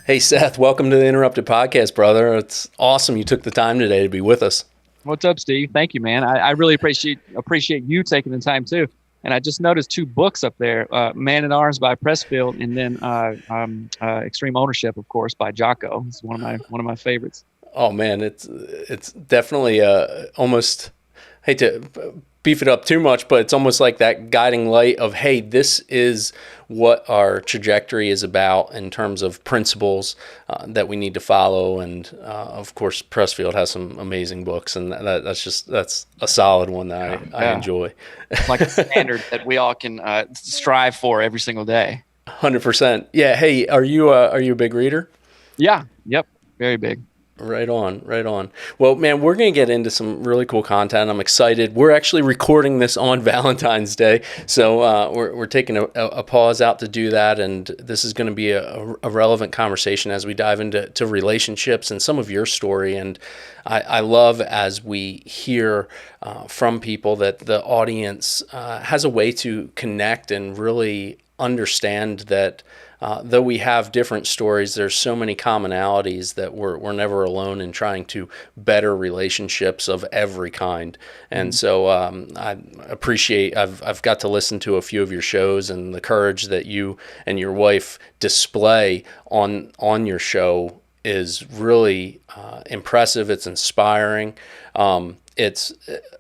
Hey, Seth, welcome to the Interrupted Podcast, brother. It's awesome you took the time today to be with us. What's up, Steve? Thank you, man. I really appreciate you taking the time too. And I just noticed two books up there: "Man at Arms" by Pressfield, and then "Extreme Ownership," of course, by Jocko. It's one of my favorites. Oh man, it's definitely almost hate to beef it up too much, but it's almost like that guiding light of, hey, this is what our trajectory is about in terms of principles that we need to follow. And of course, Pressfield has some amazing books, and that's a solid one that I enjoy. It's like a standard that we all can strive for every single day. 100%. Yeah. Hey, are you a big reader? Yeah. Yep. Very big. Right on, right on. Well, man, we're going to get into some really cool content. I'm excited. We're actually recording this on Valentine's Day, so we're taking a pause out to do that, and this is going to be a relevant conversation as we dive into relationships and some of your story. And I love as we hear from people that the audience has a way to connect and really understand that though we have different stories, there's so many commonalities that we're never alone in trying to better relationships of every kind. And so I appreciate I've got to listen to a few of your shows, and the courage that you and your wife display on your show is really impressive. It's inspiring. It's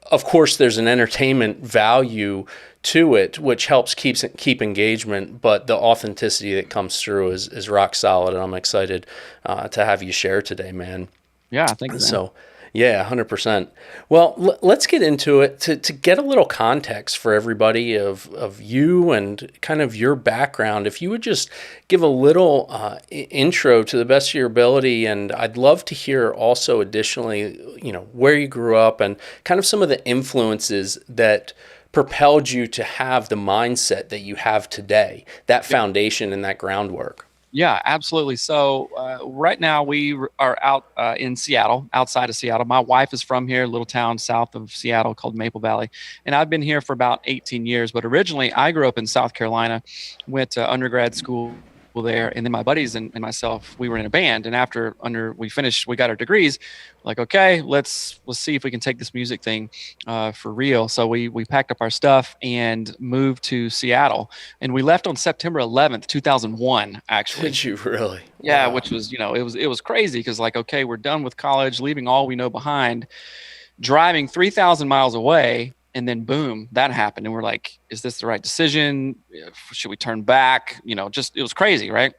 of course there's an entertainment value to it, which helps keep engagement, but the authenticity that comes through is rock solid, and I'm excited to have you share today, man. Yeah, thank you, man. So, yeah, 100%. Well, let's get into it to get a little context for everybody of you and kind of your background. If you would just give a little intro to the best of your ability, and I'd love to hear also additionally, where you grew up and kind of some of the influences that propelled you to have the mindset that you have today, that foundation and that groundwork. Yeah, absolutely. So right now we are out in Seattle, outside of Seattle. My wife is from here, a little town south of Seattle called Maple Valley. And I've been here for about 18 years. But originally I grew up in South Carolina, went to undergrad school there. And then my buddies and myself, we were in a band. And after we finished, we got our degrees, like, okay, let's see if we can take this music thing for real. So we packed up our stuff and moved to Seattle. And we left on September 11th, 2001, actually. Did you really? Yeah, Wow. which was, it was crazy because, like, okay, we're done with college, leaving all we know behind, driving 3,000 miles away, and then boom, that happened. And we're like, is this the right decision? Should we turn back? Just, it was crazy, right?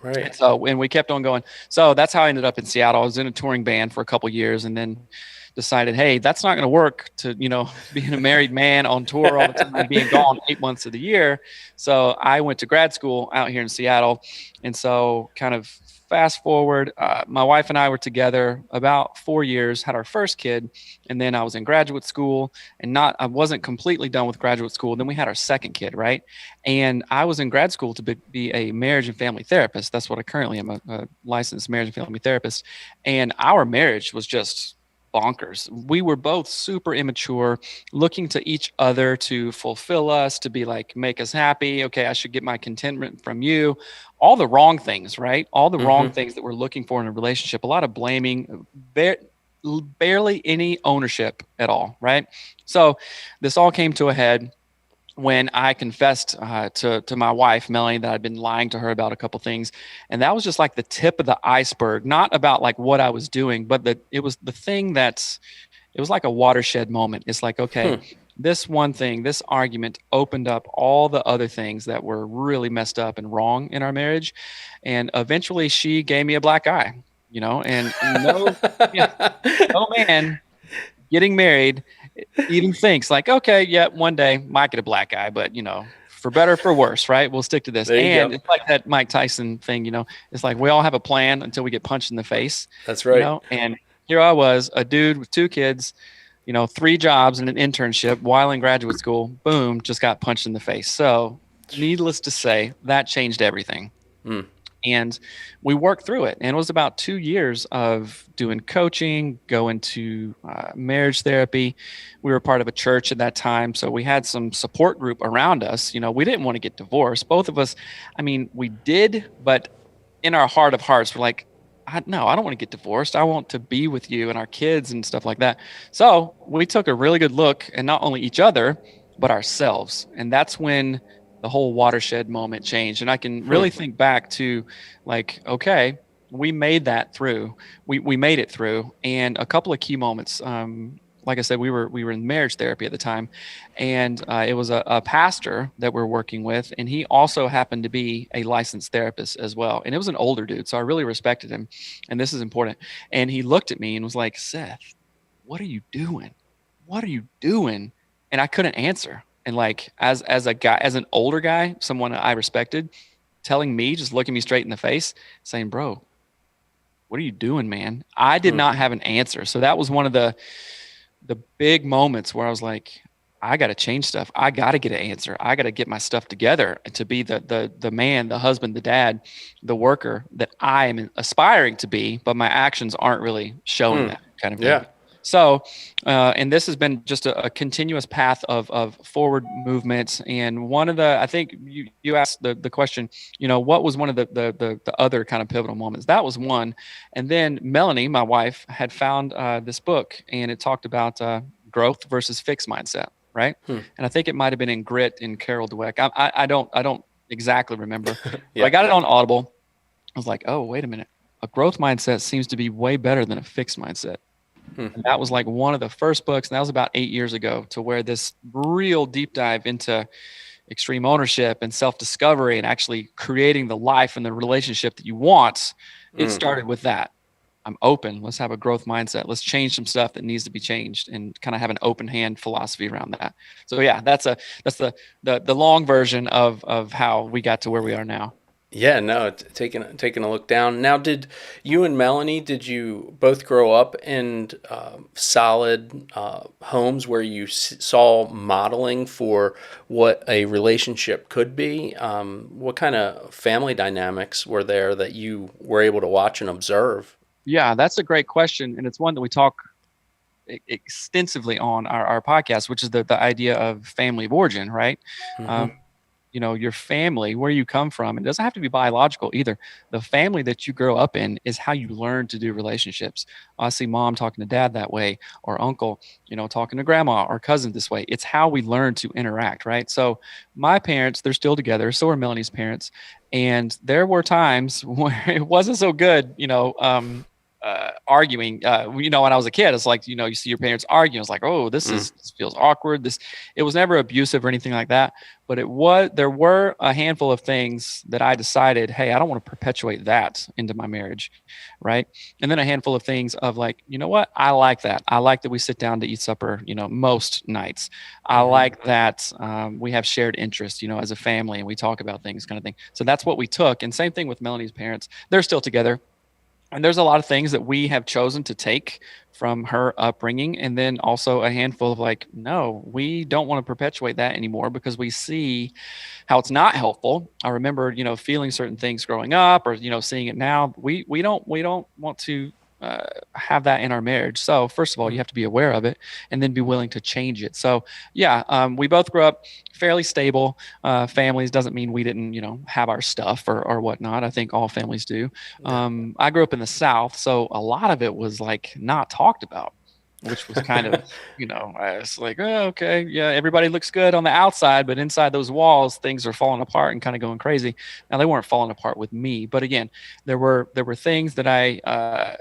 Right. And we kept on going. So that's how I ended up in Seattle. I was in a touring band for a couple of years, and then decided, hey, that's not going to work to, being a married man on tour all the time, being gone 8 months of the year. So I went to grad school out here in Seattle. And so kind of fast forward, my wife and I were together about 4 years, had our first kid. And then I was in graduate school I wasn't completely done with graduate school. Then we had our second kid, right? And I was in grad school to be a marriage and family therapist. That's what I currently am, a licensed marriage and family therapist. And our marriage was just bonkers. We were both super immature, looking to each other to fulfill us, to be like, make us happy. Okay, I should get my contentment from you. All the wrong things, right? All the wrong things that we're looking for in a relationship. A lot of blaming, barely any ownership at all, right? So this all came to a head when I confessed to my wife, Melanie, that I'd been lying to her about a couple things. And that was just like the tip of the iceberg, not about like what I was doing, but it was the thing it was like a watershed moment. It's like, okay, this one thing, this argument opened up all the other things that were really messed up and wrong in our marriage. And eventually she gave me a black eye, and no man getting married even thinks like, okay, yeah, one day might get a black eye, but for better or for worse, right? We'll stick to this. And it's like that Mike Tyson thing, it's like we all have a plan until we get punched in the face. That's right. And here I was, a dude with 2 kids, 3 jobs and an internship while in graduate school, boom, just got punched in the face. So needless to say, that changed everything. And we worked through it. And it was about 2 years of doing coaching, going to marriage therapy. We were part of a church at that time. So we had some support group around us. We didn't want to get divorced. Both of us, I mean, we did, but in our heart of hearts, we're like, no, I don't want to get divorced. I want to be with you and our kids and stuff like that. So we took a really good look at not only each other, but ourselves. And that's when the whole watershed moment changed. And I can really think back to like, okay, we made that through. We made it through. And a couple of key moments. Like I said, we were in marriage therapy at the time, and it was a pastor that we're working with, and he also happened to be a licensed therapist as well. And it was an older dude, so I really respected him. And this is important. And he looked at me and was like, "Seth, what are you doing? What are you doing?" And I couldn't answer. And like as a guy, as an older guy, someone I respected, telling me, just looking me straight in the face, saying, "Bro, what are you doing, man?" I did not have an answer. So that was one of the big moments where I was like, I got to change stuff. I got to get an answer. I got to get my stuff together to be the man, the husband, the dad, the worker that I am aspiring to be, but my actions aren't really showing that kind of thing. Yeah. So, and this has been just a continuous path of forward movements. And one of the, I think you asked the question, what was one of the other kind of pivotal moments? That was one. And then Melanie, my wife, had found this book, and it talked about growth versus fixed mindset, right? And I think it might have been in Grit in Carol Dweck. I don't exactly remember. Yeah. I got it on Audible. I was like, oh, wait a minute. A growth mindset seems to be way better than a fixed mindset. And that was like one of the first books, and that was about 8 years ago, to where this real deep dive into extreme ownership and self-discovery and actually creating the life and the relationship that you want. It started with that. I'm open. Let's have a growth mindset. Let's change some stuff that needs to be changed, and kind of have an open hand philosophy around that. So yeah, that's the long version of how we got to where we are now. Yeah, no, taking a look down. Now, did you and Melanie, did you both grow up in solid homes where you saw modeling for what a relationship could be? What kind of family dynamics were there that you were able to watch and observe? Yeah, that's a great question. And it's one that we talk extensively on our podcast, which is the idea of family of origin, right? Your family, where you come from, it doesn't have to be biological either. The family that you grow up in is how you learn to do relationships. I see mom talking to dad that way, or uncle, talking to grandma or cousin this way. It's how we learn to interact, right? So my parents, they're still together. So are Melanie's parents. And there were times where it wasn't so good, arguing. When I was a kid, it's like, you see your parents arguing. It's like, oh, this feels awkward. It was never abusive or anything like that, but there were a handful of things that I decided, hey, I don't want to perpetuate that into my marriage, right? And then a handful of things of like, you know what? I like that. I like that we sit down to eat supper, most nights. I like that we have shared interests, as a family, and we talk about things, kind of thing. So that's what we took. And same thing with Melanie's parents. They're still together. And there's a lot of things that we have chosen to take from her upbringing. And then also a handful of like, no, we don't want to perpetuate that anymore because we see how it's not helpful. I remember, feeling certain things growing up, or, seeing it now. We don't want to have that in our marriage. So first of all, you have to be aware of it and then be willing to change it. So yeah, we both grew up fairly stable families. Doesn't mean we didn't, have our stuff or whatnot. I think all families do. I grew up in the South, so a lot of it was like not talked about, which was kind of, I was like, oh, okay, yeah, everybody looks good on the outside, but inside those walls, things are falling apart and kind of going crazy. Now, they weren't falling apart with me, but again, there were things that I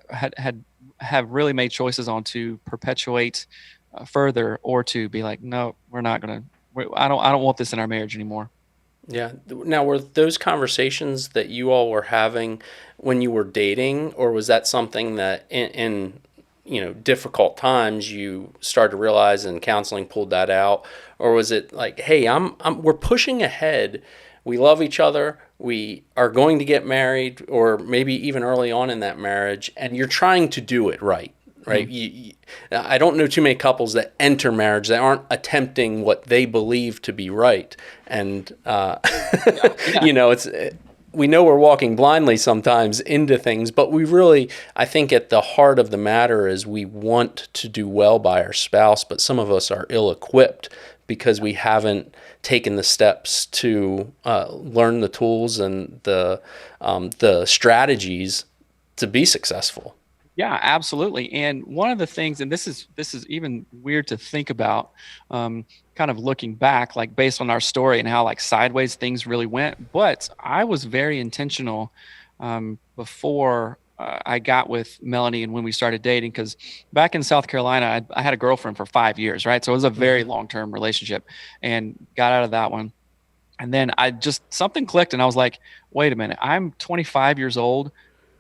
have really made choices on to perpetuate further, or to be like, no, we're not gonna. I don't want this in our marriage anymore. Yeah. Now, were those conversations that you all were having when you were dating, or was that something that in difficult times you started to realize and counseling pulled that out? Or was it like, hey, we're pushing ahead. We love each other. We are going to get married, or maybe even early on in that marriage, and you're trying to do it right. Right. I don't know too many couples that enter marriage that aren't attempting what they believe to be right. And, it's, we know we're walking blindly sometimes into things, but we really, I think at the heart of the matter is we want to do well by our spouse, but some of us are ill-equipped because we haven't taken the steps to learn the tools and the strategies to be successful. Yeah, absolutely. And one of the things, and this is even weird to think about, kind of looking back, like based on our story and how like sideways things really went. But I was very intentional before I got with Melanie and when we started dating, because back in South Carolina, I had a girlfriend for 5 years, right? So it was a very long-term relationship, and got out of that one. And then I just something clicked, and I was like, wait a minute, I'm 25 years old.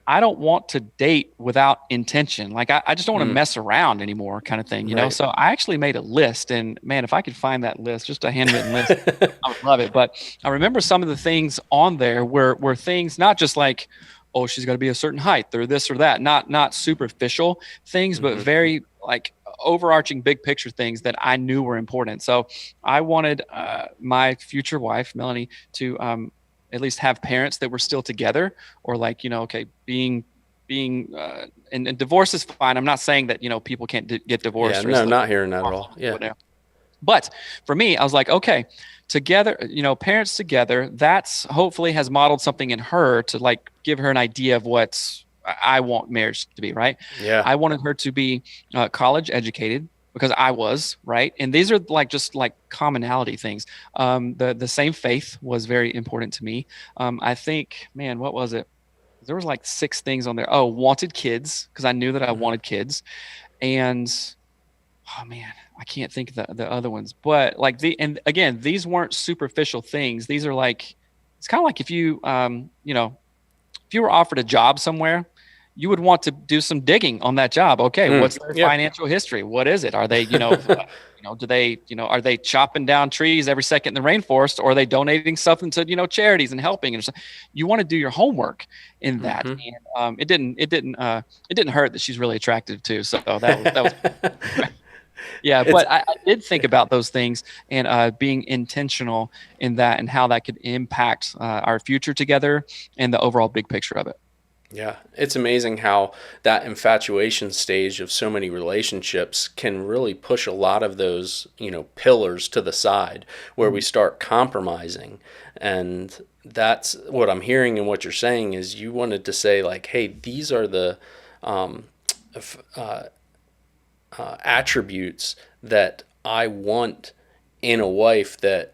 I don't want to date without intention. Like I just don't want to mess around anymore, kind of thing, you know? Right. So I actually made a list, and man, if I could find that list, just a handwritten list, I would love it. But I remember some of the things on there were things not just like, oh, she's got to be a certain height or this or that, not superficial things, but very like overarching big picture things that I knew were important. So I wanted my future wife, Melanie, to at least have parents that were still together, or like, okay, and divorce is fine. I'm not saying that, people can't get divorced. Yeah, no, not hearing that at all. Yeah. But for me, I was like, okay, together, parents together, that's hopefully has modeled something in her to like give her an idea of what I want marriage to be, right? Yeah. I wanted her to be college educated, because I was, right? And these are like just like commonality things. The same faith was very important to me. I think, man, what was it? There was like 6 things on there. Oh, wanted kids, because I knew that I wanted kids. And oh man, I can't think of the other ones. But like and again, these weren't superficial things. These are like, it's kind of like if you if you were offered a job somewhere, you would want to do some digging on that job. Okay, what's their financial history? What is it? Are they, do they, are they chopping down trees every second in the rainforest, or are they donating something to, charities and helping? And you want to do your homework in that. And it didn't hurt that she's really attractive too. So that was yeah. But I did think about those things, and being intentional in that, and how that could impact our future together and the overall big picture of it. Yeah, it's amazing how that infatuation stage of so many relationships can really push a lot of those, pillars to the side, where we start compromising. And that's what I'm hearing, and what you're saying is you wanted to say like, hey, these are the attributes that I want in a wife, that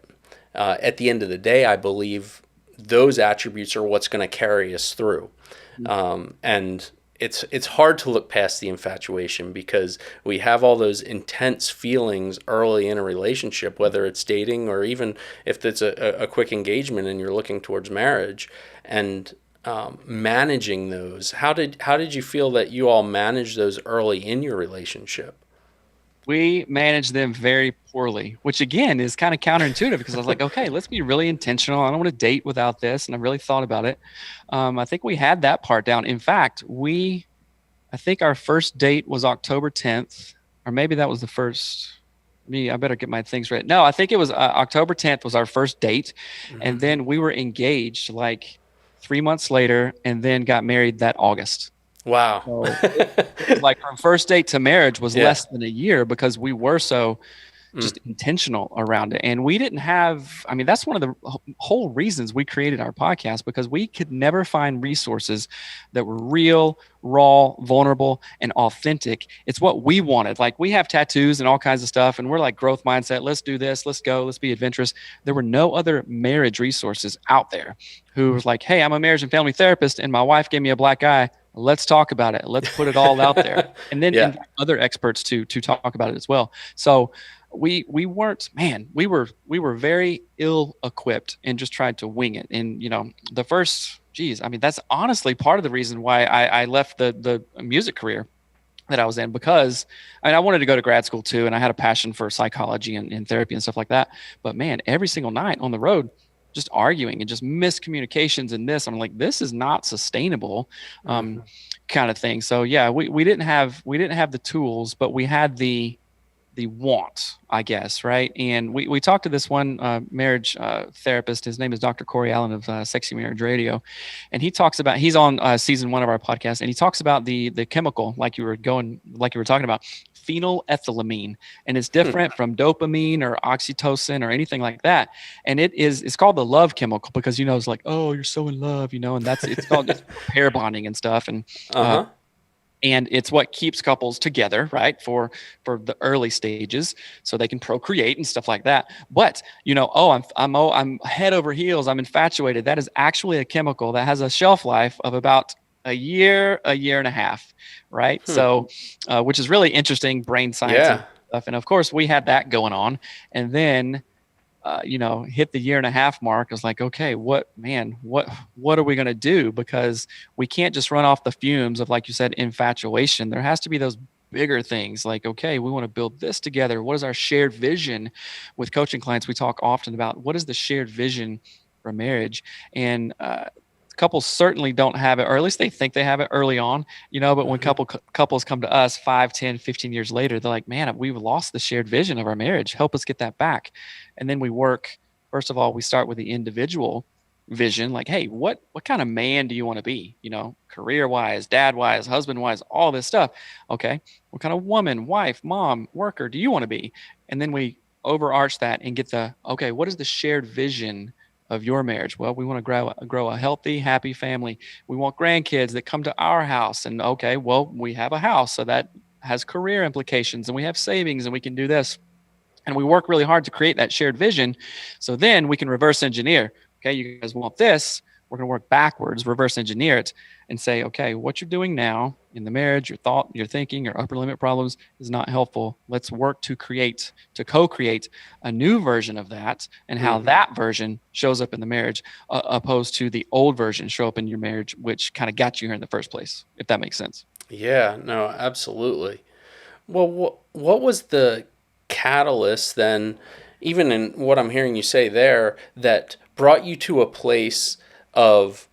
at the end of the day, I believe those attributes are what's going to carry us through. And it's hard to look past the infatuation, because we have all those intense feelings early in a relationship, whether it's dating or even if it's a quick engagement and you're looking towards marriage, and managing those. How did you feel that you all managed those early in your relationship? We managed them very poorly, which again is kind of counterintuitive, because I was like, okay, let's be really intentional. I don't want to date without this. And I really thought about it. I think we had that part down. In fact, I think our first date was October 10th, or maybe that was the first. I better get my things right. No, I think it was October 10th was our first date. And then we were engaged like 3 months later, and then got married that August. Wow. So it was like from first date to marriage was less than a year, because we were so just intentional around it. And we didn't have, that's one of the whole reasons we created our podcast, because we could never find resources that were real, raw, vulnerable, and authentic. It's what we wanted. Like, we have tattoos and all kinds of stuff, and we're like growth mindset. Let's do this. Let's go. Let's be adventurous. There were no other marriage resources out there who was like, hey, I'm a marriage and family therapist, and my wife gave me a black eye. Let's talk about it. Let's put it all out there. And then invite other experts to talk about it as well. So we weren't, man, we were very ill equipped and just tried to wing it. And, the first, that's honestly part of the reason why I left the music career that I was in, because I wanted to go to grad school too. And I had a passion for psychology and therapy and stuff like that. But man, every single night on the road, just arguing and just miscommunications and this, I'm like, this is not sustainable, kind of thing. So yeah, we didn't have the tools, but we had the want, I guess. Right. And we talked to this one marriage therapist. His name is Dr. Corey Allen of Sexy Marriage Radio. And he's on season 1 of our podcast. And he talks about the chemical, like you were talking about, phenylethylamine, and it's different from dopamine or oxytocin or anything like that. And it's called the love chemical because, it's like, oh, you're so in love, and it's called it's for pair bonding and stuff. Uh, Uh-huh. and it's what keeps couples together, right, for the early stages, so they can procreate and stuff like that. But I'm head over heels, I'm infatuated. That is actually a chemical that has a shelf life of about a year and a half, right? So which is really interesting, brain science and Yeah. stuff. And of course we had that going on, and then hit the year and a half mark. I was like, okay, what are we going to do? Because we can't just run off the fumes of, like you said, infatuation. There has to be those bigger things like, okay, we want to build this together. What is our shared vision? With coaching clients, we talk often about what is the shared vision for marriage. And couples certainly don't have it, or at least they think they have it early on, but when couples come to us 5, 10, 15 years later, they're like, man, we've lost the shared vision of our marriage. Help us get that back. And then we work, first of all, we start with the individual vision, like, hey, what kind of man do you want to be? Career wise, dad wise, husband wise, all this stuff. Okay, what kind of woman, wife, mom, worker do you want to be? And then we overarch that and get okay, what is the shared vision of your marriage? Well, we want to grow a healthy, happy family. We want grandkids that come to our house. And okay, well, we have a house, so that has career implications, and we have savings, and we can do this. And we work really hard to create that shared vision. So then we can reverse engineer. Okay, you guys want this. We're going to work backwards, reverse engineer it, and say, okay, what you're doing now in the marriage, your thinking, your upper limit problems is not helpful. Let's work to co-create a new version of that, and how that version shows up in the marriage, opposed to the old version show up in your marriage, which kind of got you here in the first place, if that makes sense. Yeah, no, absolutely. Well, what was the catalyst then, even in what I'm hearing you say there, that brought you to a place of,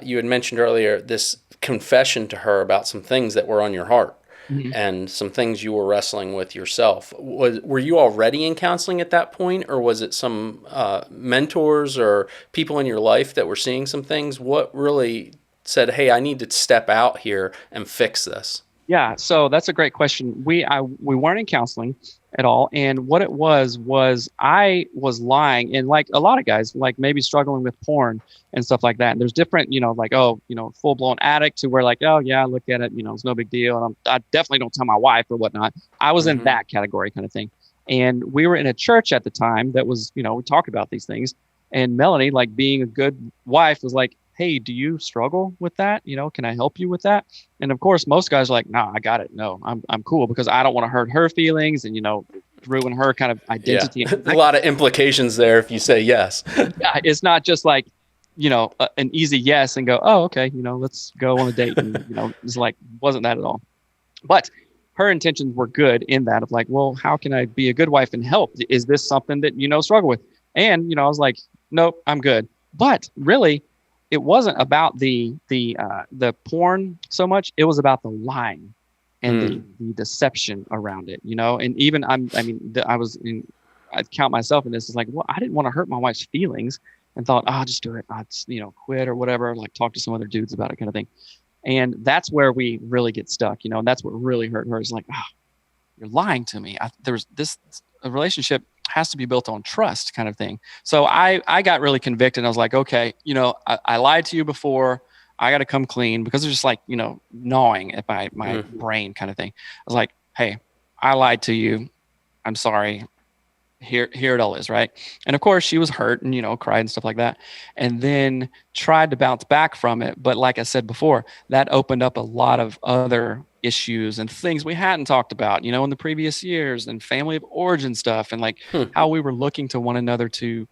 you had mentioned earlier, this confession to her about some things that were on your heart and some things you were wrestling with yourself? Were you already in counseling at that point, or was it some mentors or people in your life that were seeing some things? What really said, hey, I need to step out here and fix this? Yeah, so that's a great question. We weren't in counseling at all, and what it was I was lying, and like a lot of guys, like maybe struggling with porn and stuff like that. And there's different, like, full blown addict to where, like, oh yeah, I look at it, it's no big deal, and I definitely don't tell my wife or whatnot. I was in that category kind of thing, and we were in a church at the time that was, we talked about these things, and Melanie, like being a good wife, was like, hey, do you struggle with that? Can I help you with that? And of course, most guys are like, no, I got it. No, I'm cool, because I don't want to hurt her feelings and, ruin her kind of identity. Yeah. A lot of implications there if you say yes. It's not just like, an easy yes and go, oh, okay, let's go on a date. And, it's like, wasn't that at all. But her intentions were good in that of like, well, how can I be a good wife and help? Is this something that, struggle with? And, I was like, nope, I'm good. But really, it wasn't about the porn so much. It was about the lying and the deception around it, And even I'd count myself in this. It's like, well, I didn't want to hurt my wife's feelings, and thought, I'll just do it. I'll just, quit or whatever. Like talk to some other dudes about it, kind of thing. And that's where we really get stuck, And that's what really hurt her. Is like, you're lying to me. A relationship has to be built on trust, kind of thing. So I got really convicted. I was like, okay, I lied to you before. I got to come clean, because it's just like, gnawing at my brain, kind of thing. I was like, hey, I lied to you. I'm sorry. Here it all is, right? And of course she was hurt and, cried and stuff like that, and then tried to bounce back from it. But like I said before, that opened up a lot of other issues and things we hadn't talked about, in the previous years, and family of origin stuff, and like how we were looking to one another to,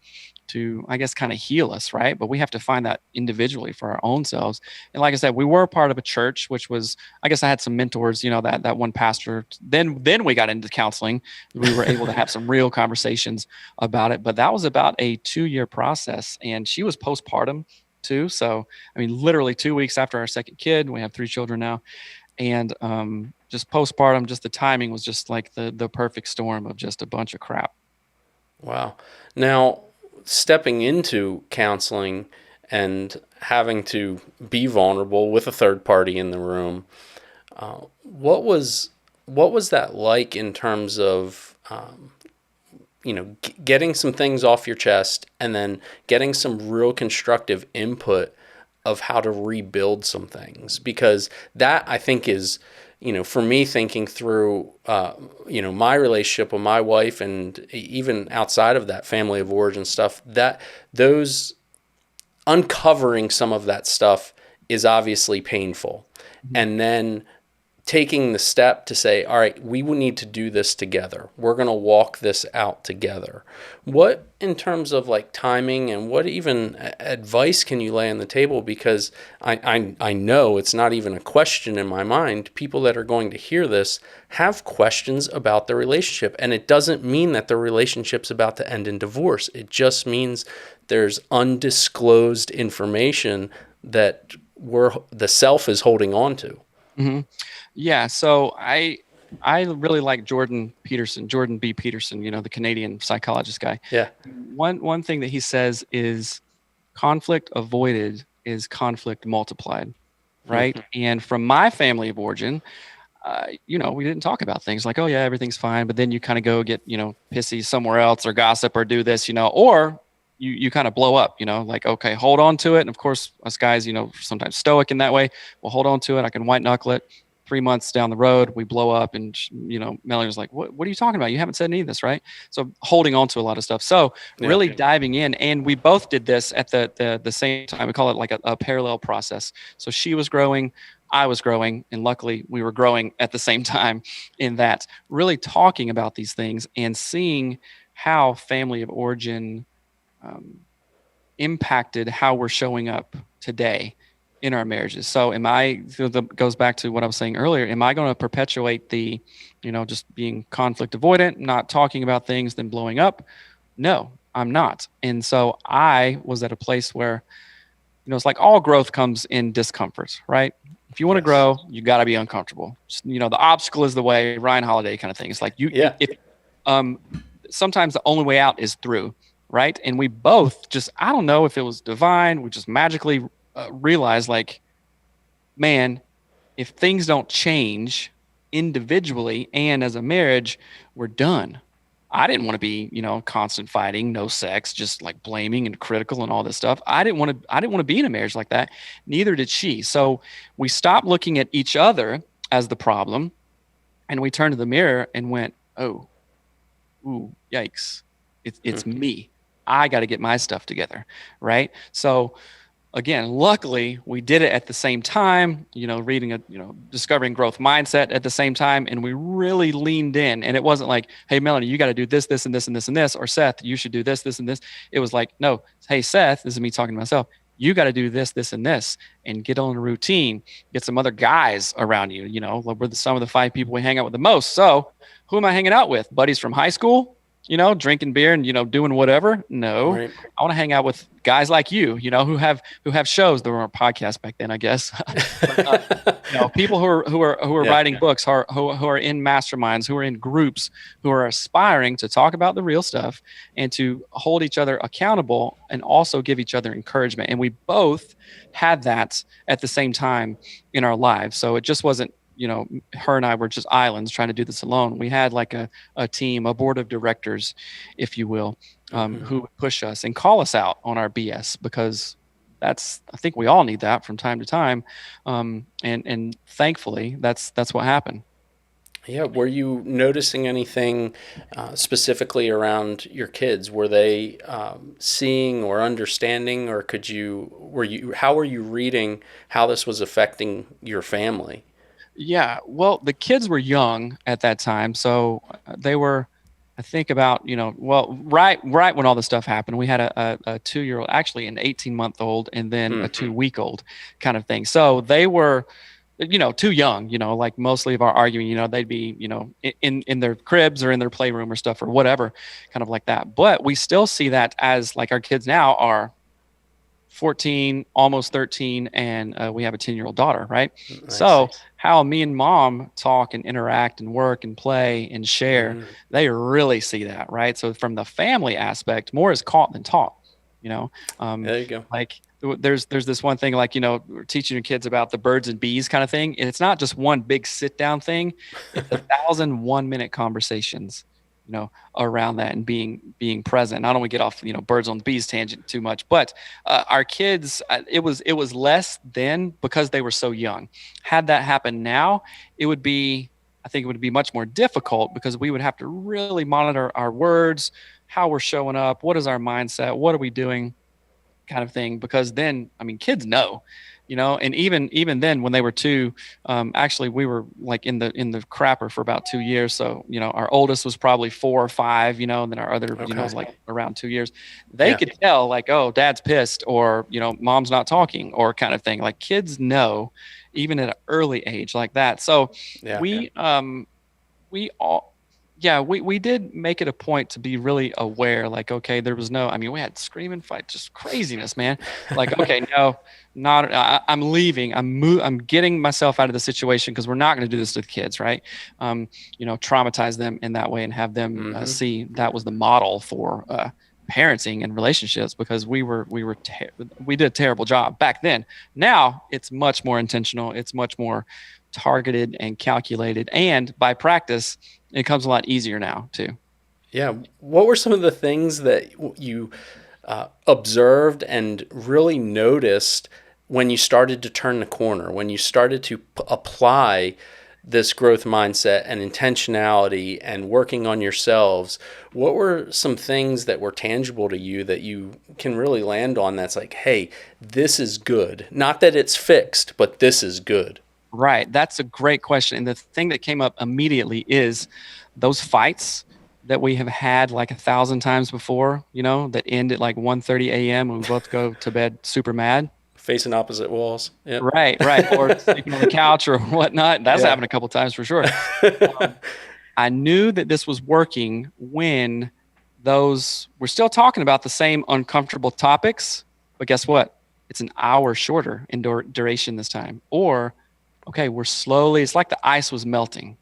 I guess, kind of heal us, right? But we have to find that individually for our own selves. And like I said, we were part of a church, which was, I guess I had some mentors, that one pastor. Then we got into counseling. We were able to have some real conversations about it. But that was about a 2-year process. And she was postpartum too. So, literally 2 weeks after our second kid. We have 3 children now. And just postpartum, just the timing was just like the perfect storm of just a bunch of crap. Wow. Now, stepping into counseling and having to be vulnerable with a third party in the room, what was what was that like in terms of, getting some things off your chest and then getting some real constructive input of how to rebuild some things? Because that, I think, is, for me, thinking through, my relationship with my wife, and even outside of that, family of origin stuff, that those uncovering some of that stuff is obviously painful. Mhm. And then taking the step to say, all right, we will need to do this together. We're going to walk this out together. What, in terms of like timing, and what even advice can you lay on the table? Because I know it's not even a question in my mind. People that are going to hear this have questions about their relationship. And it doesn't mean that their relationship's about to end in divorce. It just means there's undisclosed information that the self is holding on to. Mhm. Yeah. So I really like Jordan B. Peterson, the Canadian psychologist guy. Yeah. One thing that he says is conflict avoided is conflict multiplied, right? And from my family of origin, we didn't talk about things like, oh yeah, everything's fine, but then you kind of go get, pissy somewhere else or gossip or do this, or you kind of blow up, like, okay, hold on to it. And of course, us guys, sometimes stoic in that way. Well, hold on to it. I can white knuckle it. 3 months down the road, we blow up, and Melanie was like, "What are you talking about? You haven't said any of this, right?" So holding on to a lot of stuff. So really diving in, and we both did this at the same time. We call it like a parallel process. So she was growing, I was growing, and luckily we were growing at the same time. In that, really talking about these things and seeing how family of origin um, impacted how we're showing up today in our marriages. So goes back to what I was saying earlier, am I going to perpetuate the, just being conflict avoidant, not talking about things, then blowing up? No, I'm not. And so I was at a place where, it's like all growth comes in discomfort, right? If you want to grow, you got to be uncomfortable. The obstacle is the way, Ryan Holiday kind of thing. It's like um, sometimes the only way out is through, right? And we both just, I don't know if it was divine, we just magically realized, like, man, if things don't change individually and as a marriage, we're done. I didn't want to be, constant fighting, no sex, just like blaming and critical and all this stuff. I didn't want to be in a marriage like that. Neither did she. So we stopped looking at each other as the problem, and we turned to the mirror and went, "Oh, ooh, yikes. It's me. I got to get my stuff together." Right? So again, luckily we did it at the same time, reading discovering growth mindset at the same time. And we really leaned in, and it wasn't like, "Hey, Melanie, you got to do this, this, and this, and this, and this," or "Seth, you should do this, this, and this." It was like, "No, hey, Seth," this is me talking to myself, "you got to do this, this, and this, and get on a routine, get some other guys around you." We're some of the 5 people we hang out with the most. So who am I hanging out with? Buddies from high school? Drinking beer and, doing whatever? No, Right. I want to hang out with guys like you, who have shows. There weren't podcasts back then, I guess. But, people who are writing books, who are in masterminds, who are in groups, who are aspiring to talk about the real stuff and to hold each other accountable and also give each other encouragement. And we both had that at the same time in our lives. So it just wasn't, her and I were just islands trying to do this alone. We had like a team, a board of directors, if you will, who would push us and call us out on our BS, because I think we all need that from time to time. And thankfully that's what happened. Yeah. Were you noticing anything specifically around your kids? Were they seeing or understanding, or how were you reading how this was affecting your family? Yeah, well, the kids were young at that time, so they were, I think, about, right when all this stuff happened. We had a 2-year-old, actually an 18-month-old, and then a 2-week-old kind of thing. So they were, too young. Like mostly of our arguing, they'd be, in their cribs or in their playroom or stuff or whatever, kind of like that. But we still see that as, like, our kids now are 14, almost 13, and we have a 10-year-old daughter, right? Nice. So how me and mom talk and interact and work and play and share, they really see that, right? So from the family aspect, more is caught than taught. There you go. Like there's this one thing, like, we're teaching your kids about the birds and bees kind of thing. And it's not just one big sit down thing. It's 1,000 1-minute conversations, around that, and being present. I don't want to get off, birds on the bees tangent too much, but our kids, it was less then because they were so young. Had that happen now, I think it would be much more difficult, because we would have to really monitor our words, how we're showing up, what is our mindset, what are we doing, kind of thing. Because then, I mean, kids know, and even then, when they were two, actually we were like in the crapper for about 2 years. So, our oldest was probably 4 or 5, and then our other, was like around 2 years. They could tell, like, oh, dad's pissed, or, mom's not talking, or kind of thing. Like, kids know, even at an early age like that. So we all, we did make it a point to be really aware. Like, okay, there was no, I mean, we had screaming fight, just craziness, man. Like, okay, no, not, I'm leaving. I'm getting myself out of the situation, because we're not going to do this to the kids, right? Traumatize them in that way, and have them see that was the model for parenting and relationships, because we did a terrible job back then. Now it's much more intentional. It's much more targeted and calculated, and by practice, it comes a lot easier now too. Yeah. What were some of the things that you observed and really noticed when you started to turn the corner, when you started to apply this growth mindset and intentionality and working on yourselves? What were some things that were tangible to you that you can really land on, that's like, hey, this is good? Not that it's fixed, but this is good. Right. That's a great question. And the thing that came up immediately is those fights that we have had like 1,000 times before, that end at like 1:30 a.m. and we both go to bed super mad. Facing opposite walls. Yep. Right. Or sleeping on the couch or whatnot. That's happened a couple of times for sure. I knew that this was working when we're still talking about the same uncomfortable topics, but guess what? It's an hour shorter in duration this time. Or, okay, it's like the ice was melting,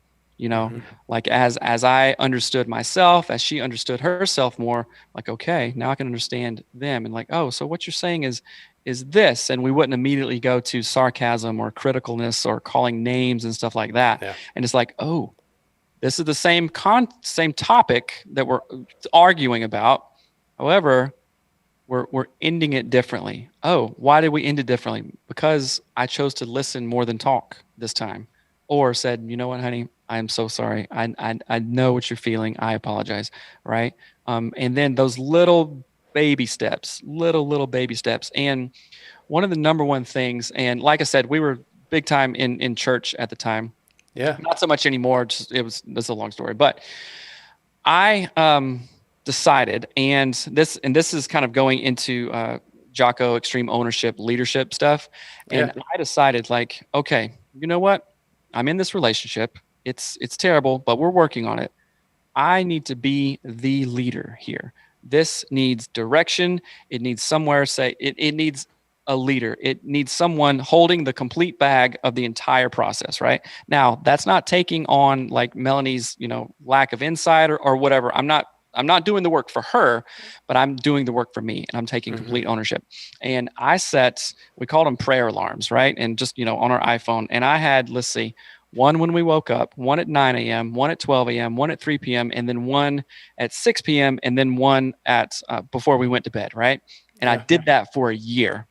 like as I understood myself, as she understood herself more, like, okay, now I can understand them. And like, oh, so what you're saying is this. And we wouldn't immediately go to sarcasm or criticalness or calling names and stuff like that. Yeah. And it's like, oh, this is the same topic that we're arguing about. However, we're ending it differently. Oh, why did we end it differently? Because I chose to listen more than talk this time, or said, you know what, honey, I am so sorry. I know what you're feeling. I apologize. Right. And then those little baby steps. And one of the number one things, and like I said, we were big time in church at the time. Yeah. Not so much anymore. That's a long story, but I decided, and this is kind of going into Jocko extreme ownership leadership stuff. And I decided, like, okay, you know what? I'm in this relationship. It's terrible, but we're working on it. I need to be the leader here. This needs direction. It needs somewhere, it needs a leader. It needs someone holding the complete bag of the entire process, right? Now, that's not taking on like Melanie's, lack of insight or whatever. I'm not doing the work for her, but I'm doing the work for me, and I'm taking complete ownership. And we called them prayer alarms, right? And just, on our iPhone. And I had, let's see, one when we woke up, one at 9 a.m., one at 12 a.m., one at 3 p.m., and then one at 6 p.m., and then one at before we went to bed, right? And I did that for a year.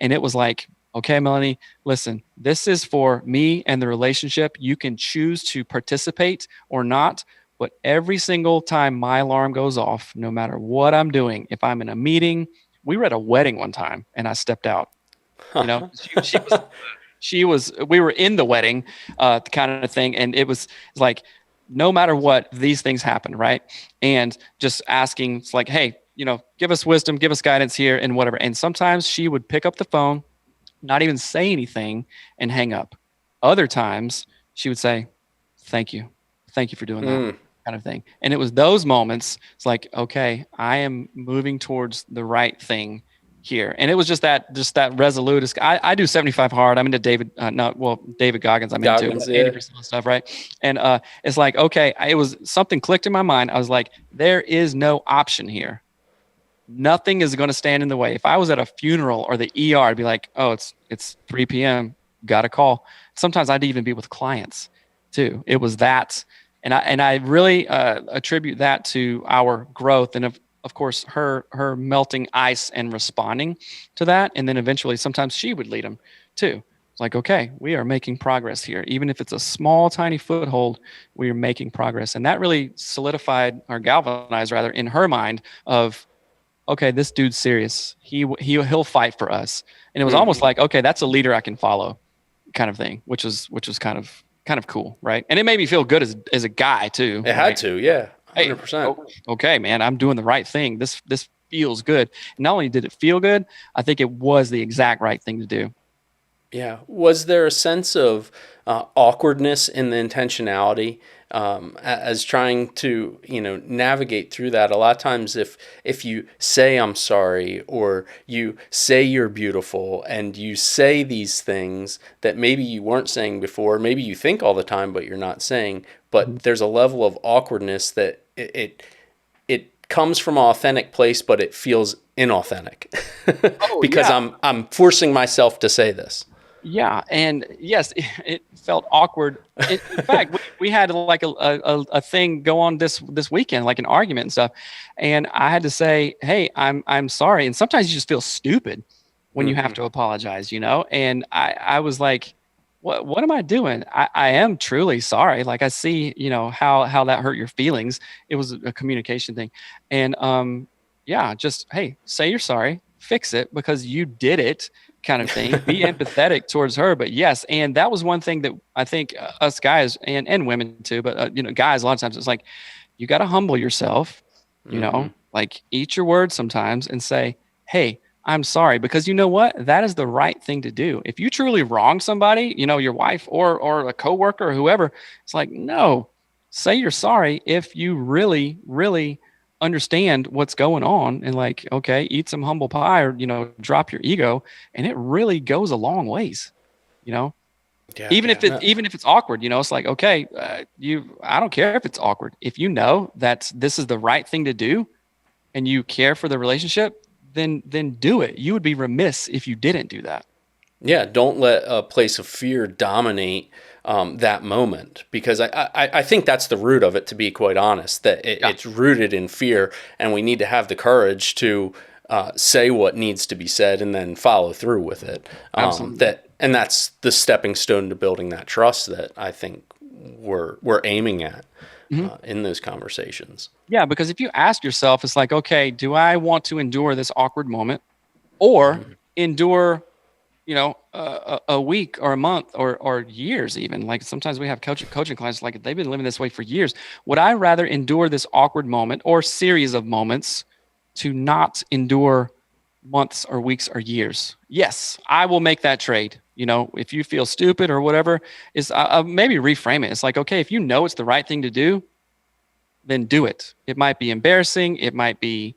And it was like, okay, Melanie, listen, this is for me and the relationship. You can choose to participate or not. But every single time my alarm goes off, no matter what I'm doing, if I'm in a meeting, we were at a wedding one time and I stepped out, we were in the wedding kind of thing. And it's like, no matter what, these things happen. Right. And just asking, it's like, hey, give us wisdom, give us guidance here and whatever. And sometimes she would pick up the phone, not even say anything, and hang up. Other times she would say, thank you for doing that. Kind of thing. And it was those moments, it's like, okay, I am moving towards the right thing here. And it was just that resolute. I do 75 hard. I'm into David Goggins. I'm into 80% of stuff. Right. And it's like, okay, it was something clicked in my mind. I was like, there is no option here. Nothing is going to stand in the way. If I was at a funeral or the ER, I'd be like, oh, it's 3 p.m. Got a call. Sometimes I'd even be with clients too. It was that. And I really attribute that to our growth. And of course, her melting ice and responding to that. And then eventually sometimes she would lead them too. It's like, okay, we are making progress here. Even if it's a small, tiny foothold, we are making progress. And that really solidified or galvanized rather in her mind of, okay, this dude's serious. He'll fight for us. And it was almost like, okay, that's a leader I can follow kind of thing, which was kind of cool. Right. And it made me feel good as a guy too. It had to. Yeah. 100%. Hey, okay, man, I'm doing the right thing. This feels good. And not only did it feel good, I think it was the exact right thing to do. Yeah. Was there a sense of awkwardness in the intentionality as trying to, navigate through that? A lot of times if you say I'm sorry, or you say you're beautiful, and you say these things that maybe you weren't saying before, maybe you think all the time, but you're not saying, but there's a level of awkwardness that it comes from an authentic place, but it feels inauthentic because yeah. I'm forcing myself to say this. Yeah, and yes, it felt awkward. In fact, we had like a thing go on this weekend, like an argument and stuff, and I had to say, "Hey, I'm sorry." And sometimes you just feel stupid when you have to apologize, And I was like, "What am I doing? I am truly sorry. Like I see, how that hurt your feelings. It was a communication thing, and yeah, just hey, say you're sorry, fix it because you did it." Kind of thing. Be empathetic towards her. But yes, and that was one thing that I think us guys and women too, but guys, a lot of times it's like you got to humble yourself, like eat your words sometimes and say, hey, I'm sorry, because you know what? That is the right thing to do. If you truly wrong somebody, your wife or a coworker or whoever, it's like, no, say you're sorry if you really, really understand what's going on, and like, okay, eat some humble pie, or drop your ego, and it really goes a long ways, Yeah, even if it's awkward, it's like, okay, I don't care if it's awkward. If you know that this is the right thing to do and you care for the relationship, then do it. You would be remiss if you didn't do that. Yeah, don't let a place of fear dominate that moment, because I think that's the root of it, to be quite honest, that it's rooted in fear, and we need to have the courage to say what needs to be said and then follow through with it. Absolutely. That's the stepping stone to building that trust that I think we're aiming at in those conversations. Yeah, because if you ask yourself, it's like, okay, do I want to endure this awkward moment, or endure a week or a month or years even? Like sometimes we have coaching clients, like they've been living this way for years. Would I rather endure this awkward moment or series of moments to not endure months or weeks or years? Yes, I will make that trade. If you feel stupid or whatever, is maybe reframe it. It's like, okay, if you know it's the right thing to do, then do it. It might be embarrassing. It might be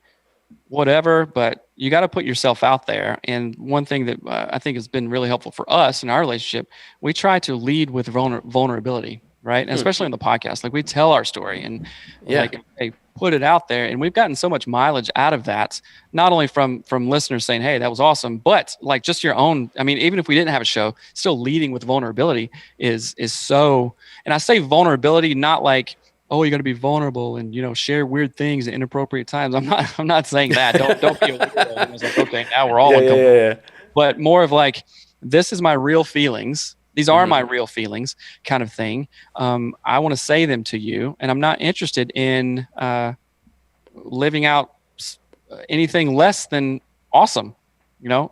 whatever, but you got to put yourself out there. And one thing that I think has been really helpful for us in our relationship, we try to lead with vulnerability, right? And especially on the podcast, like we tell our story and like, hey, put it out there. And we've gotten so much mileage out of that, not only from listeners saying, hey, that was awesome, but like just your own. I mean, even if we didn't have a show, still leading with vulnerability is so. And I say vulnerability, not like, oh, you got to be vulnerable and share weird things at inappropriate times. I'm not saying that. Don't be a weirdo. I was like, okay, now we're all uncomfortable. Yeah. But more of like, this is my real feelings. These are my real feelings, kind of thing. I want to say them to you, and I'm not interested in living out anything less than awesome,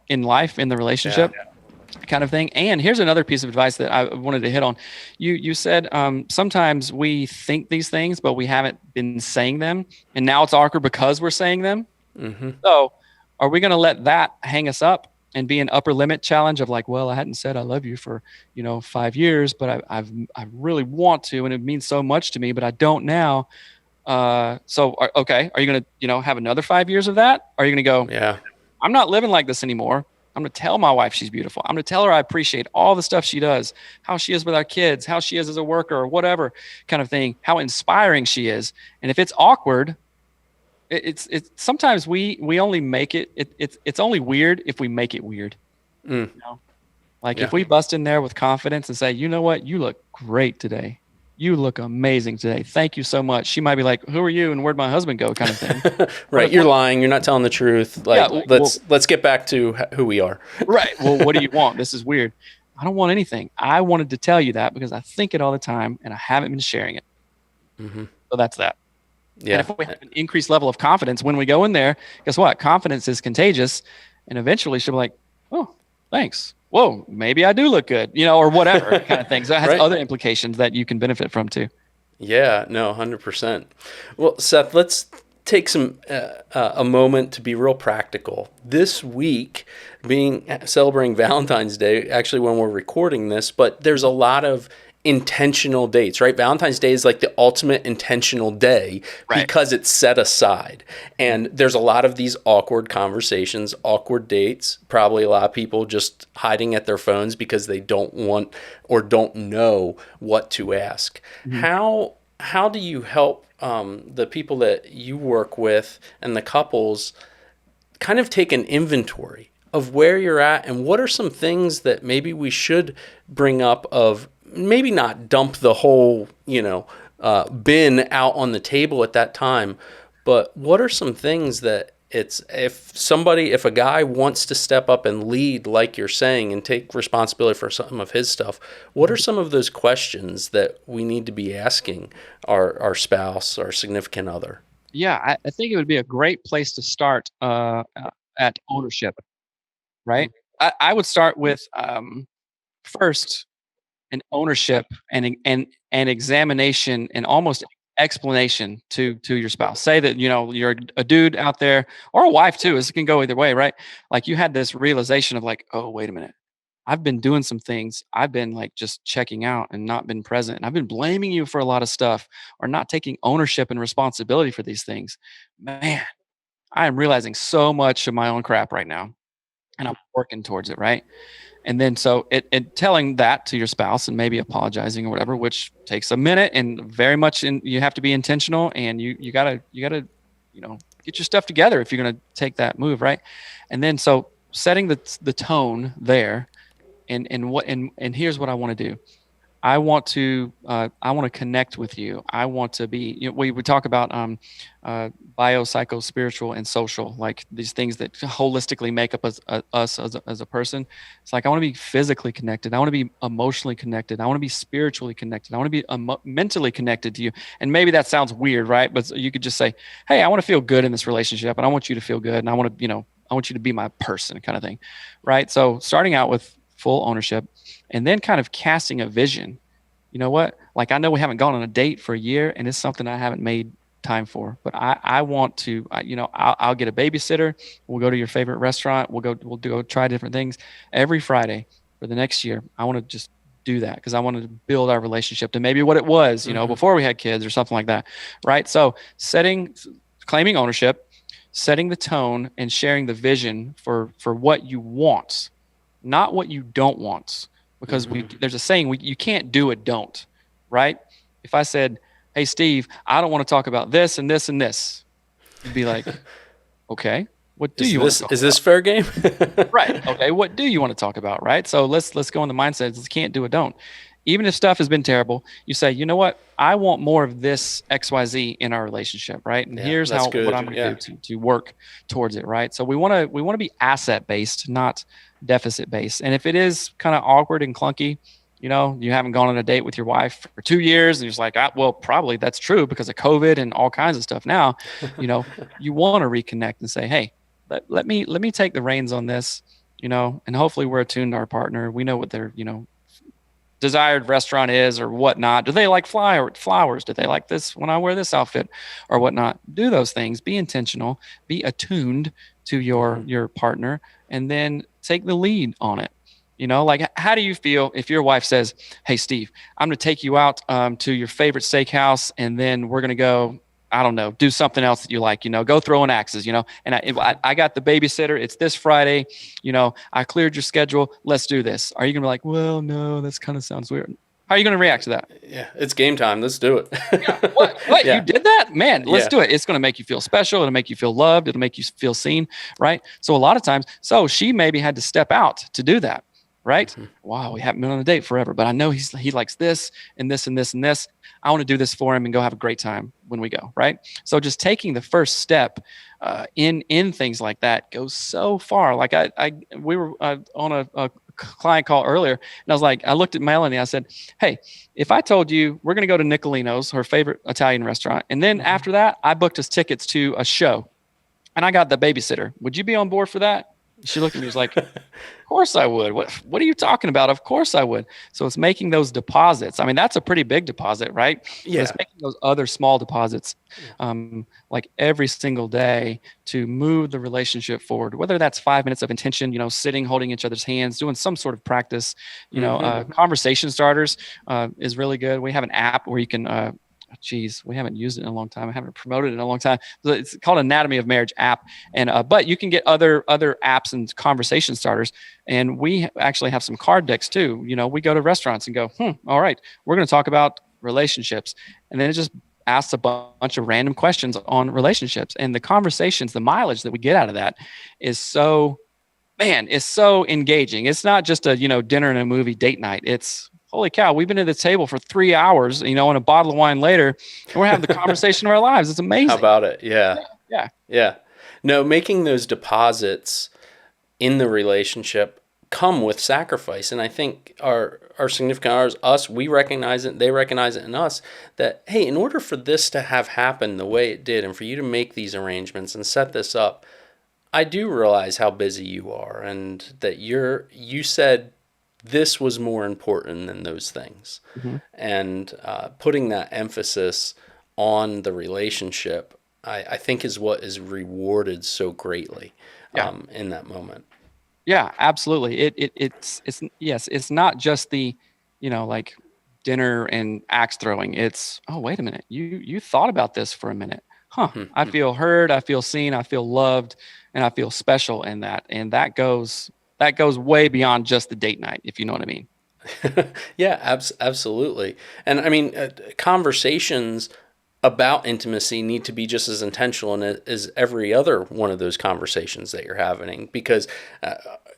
in life, in the relationship. Yeah. Kind of thing. And here's another piece of advice that I wanted to hit on. You said sometimes we think these things, but we haven't been saying them, and now it's awkward because we're saying them. So are we going to let that hang us up and be an upper limit challenge of like, well, I hadn't said I love you for 5 years, but I really want to, and it means so much to me, but I don't now. So okay, are you going to have another 5 years of that? Or are you going to go, yeah, I'm not living like this anymore. I'm going to tell my wife she's beautiful. I'm going to tell her I appreciate all the stuff she does, how she is with our kids, how she is as a worker or whatever kind of thing, how inspiring she is. And if it's awkward, it's sometimes we only make it's only weird if we make it weird. You know? Like Yeah. if we bust in there with confidence and say, you know what, you look great today. You look amazing today. Thank you so much. She might be like, who are you and where'd my husband go, kind of thing. Right. You're lying. You're not telling the truth. Like, Yeah, let's get back to who we are. right. Well, what do you want? This is weird. I don't want anything. I wanted to tell you that because I think it all the time and I haven't been sharing it. So that's that. Yeah. And if we have an increased level of confidence when we go in there, guess what? Confidence is contagious. And eventually she'll be like, oh, thanks. Whoa, maybe I do look good, or whatever kind of thing. So it has other implications that you can benefit from too. Yeah, no, 100%. Well, Seth, let's take a moment to be real practical. This week, celebrating Valentine's Day, actually when we're recording this, but there's a lot of intentional dates, right? Valentine's Day is like the ultimate intentional day because it's set aside. And there's a lot of these awkward conversations, awkward dates, probably a lot of people just hiding at their phones because they don't want or don't know what to ask. How do you help the people that you work with and the couples kind of take an inventory of where you're at and what are some things that maybe we should bring up of maybe not dump the whole, bin out on the table at that time, but what are some things that if a guy wants to step up and lead, like you're saying, and take responsibility for some of his stuff, what are some of those questions that we need to be asking our spouse, our significant other? Yeah, I think it would be a great place to start at ownership, right? I would start with first an ownership and examination and almost explanation to your spouse. Say that you're a dude out there or a wife too. This can go either way, right? Like you had this realization of like, oh, wait a minute. I've been doing some things. I've been like just checking out and not been present. And I've been blaming you for a lot of stuff or not taking ownership and responsibility for these things. Man, I am realizing so much of my own crap right now. And I'm working towards it, right? And then so it telling that to your spouse and maybe apologizing or whatever, which takes a minute and very much you have to be intentional and you gotta get your stuff together if you're gonna take that move, right? And then so setting the tone there and here's what I want to do. I want to connect with you. I want to be, we would talk about bio, psycho, spiritual, and social, like these things that holistically make up us as a person. It's like, I want to be physically connected. I want to be emotionally connected. I want to be spiritually connected. I want to be mentally connected to you. And maybe that sounds weird, right? But you could just say, hey, I want to feel good in this relationship and I want you to feel good. And I want you to be my person kind of thing. Right. So starting out with full ownership and then kind of casting a vision. You know what? Like, I know we haven't gone on a date for a year and it's something I haven't made time for, but I want to, I'll get a babysitter. We'll go to your favorite restaurant. We'll go try different things every Friday for the next year. I want to just do that because I wanted to build our relationship to maybe what it was, before we had kids or something like that. Right. So claiming ownership, setting the tone and sharing the vision for what you want, not what you don't want. Because there's a saying, you can't do a don't, right? If I said, hey, Steve, I don't want to talk about this and this and this, you'd be like, okay, what do you want to talk about? Is this fair game? Right. Okay, what do you want to talk about, right? So let's go in the mindset, you can't do a don't. Even if stuff has been terrible, you say, you know what? I want more of this XYZ in our relationship, right? And here's what I'm going to do to work towards it, right? So we want to be asset based, not deficit based. And if it is kind of awkward and clunky, you haven't gone on a date with your wife for 2 years and you're just like, well, probably that's true because of COVID and all kinds of stuff. Now, you want to reconnect and say, hey, let me take the reins on this, and hopefully we're attuned to our partner. We know what their, desired restaurant is or whatnot. Do they like flowers? Do they like this when I wear this outfit or whatnot? Do those things. Be intentional. Be attuned to your partner, and then take the lead on it. Like, how do you feel if your wife says, hey, Steve, I'm going to take you out to your favorite steakhouse, and then we're going to go, I don't know, do something else that you like, go throwing axes, and I got the babysitter. It's this Friday, I cleared your schedule. Let's do this. Are you going to be like, well, no, that's kind of sounds weird. How are you going to react to that? Yeah, it's game time. Let's do it. Yeah. What? Yeah. You did that? Man, let's Yeah. do it. It's going to make you feel special. It'll make you feel loved. It'll make you feel seen. Right. So a lot of times, so she maybe had to step out to do that. Right. Mm-hmm. Wow. We haven't been on a date forever, but I know he likes this and this and this and this. I want to do this for him and go have a great time when we go. Right. So just taking the first step in things like that goes so far. Like we were on a client call earlier, and I was like, I looked at Melanie. I said, "Hey, if I told you we're going to go to Nicolino's, her favorite Italian restaurant, and then after that, I booked us tickets to a show, and I got the babysitter, would you be on board for that?" She looked at me, was like, "Of course I would. What are you talking about? Of course I would." So it's making those deposits. I mean, that's a pretty big deposit, right? Yeah. But it's making those other small deposits, like every single day to move the relationship forward. Whether that's 5 minutes of intention, sitting, holding each other's hands, doing some sort of practice. Conversation starters is really good. We have an app where you can. We haven't used it in a long time. I haven't promoted it in a long time. It's called Anatomy of Marriage app. And, but you can get other apps and conversation starters. And we actually have some card decks too. We go to restaurants and go, all right, we're going to talk about relationships. And then it just asks a bunch of random questions on relationships, and the conversations, the mileage that we get out of that is so engaging. It's not just a, dinner and a movie date night. It's, holy cow, we've been at the table for 3 hours, and a bottle of wine later, and we're having the conversation of our lives. It's amazing. How about it? Yeah. Yeah. No, making those deposits in the relationship come with sacrifice. And I think our significant others, us, we recognize it, they recognize it in us, that, hey, in order for this to have happened the way it did, and for you to make these arrangements and set this up, I do realize how busy you are, and that you said this was more important than those things. Mm-hmm. And putting that emphasis on the relationship, I think is what is rewarded so greatly in that moment. Yeah, absolutely. It's not just the, like dinner and axe throwing. It's, oh, wait a minute. You thought about this for a minute. Huh. Mm-hmm. I feel heard, I feel seen, I feel loved, and I feel special in that. And that goes way beyond just the date night, if you know what I mean. Yeah, absolutely. And I mean, conversations about intimacy need to be just as intentional as every other one of those conversations that you're having. Because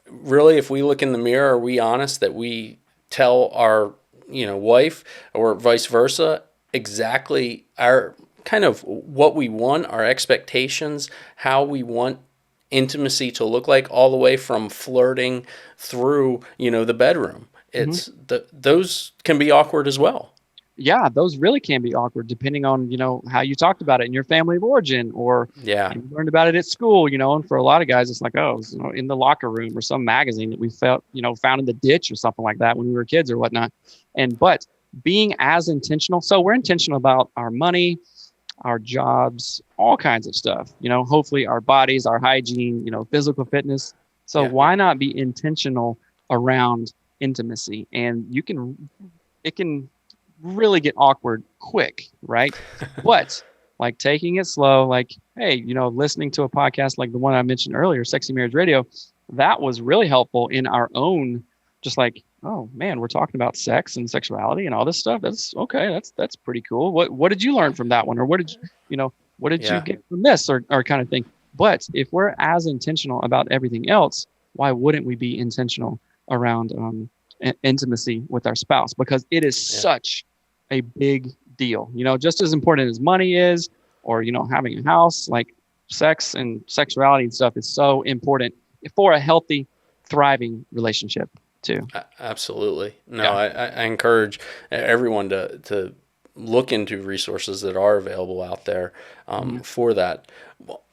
really, if we look in the mirror, are we honest that we tell our wife, or vice versa, exactly our kind of what we want, our expectations, how we want intimacy to look like, all the way from flirting through the bedroom? It's those can be awkward as well. Yeah, those really can be awkward depending on how you talked about it in your family of origin, or you learned about it at school. And for a lot of guys, it's like, oh, in the locker room, or some magazine that we found in the ditch or something like that when we were kids or whatnot. But being as intentional, so we're intentional about our money, our jobs, all kinds of stuff, hopefully our bodies, our hygiene, physical fitness. So why not be intentional around intimacy? And it can really get awkward quick, right? But like taking it slow, like, hey, listening to a podcast like the one I mentioned earlier, Sexy Marriage Radio, that was really helpful in our own, just like, oh man, we're talking about sex and sexuality and all this stuff. That's okay. That's pretty cool. What did you learn from that one? Or what did you get from this, or kind of thing? But if we're as intentional about everything else, why wouldn't we be intentional around intimacy with our spouse? Because it is such a big deal, just as important as money is, or, having a house. Like sex and sexuality and stuff is so important for a healthy, thriving relationship too. Absolutely. No, I encourage everyone to look into resources that are available out there for that.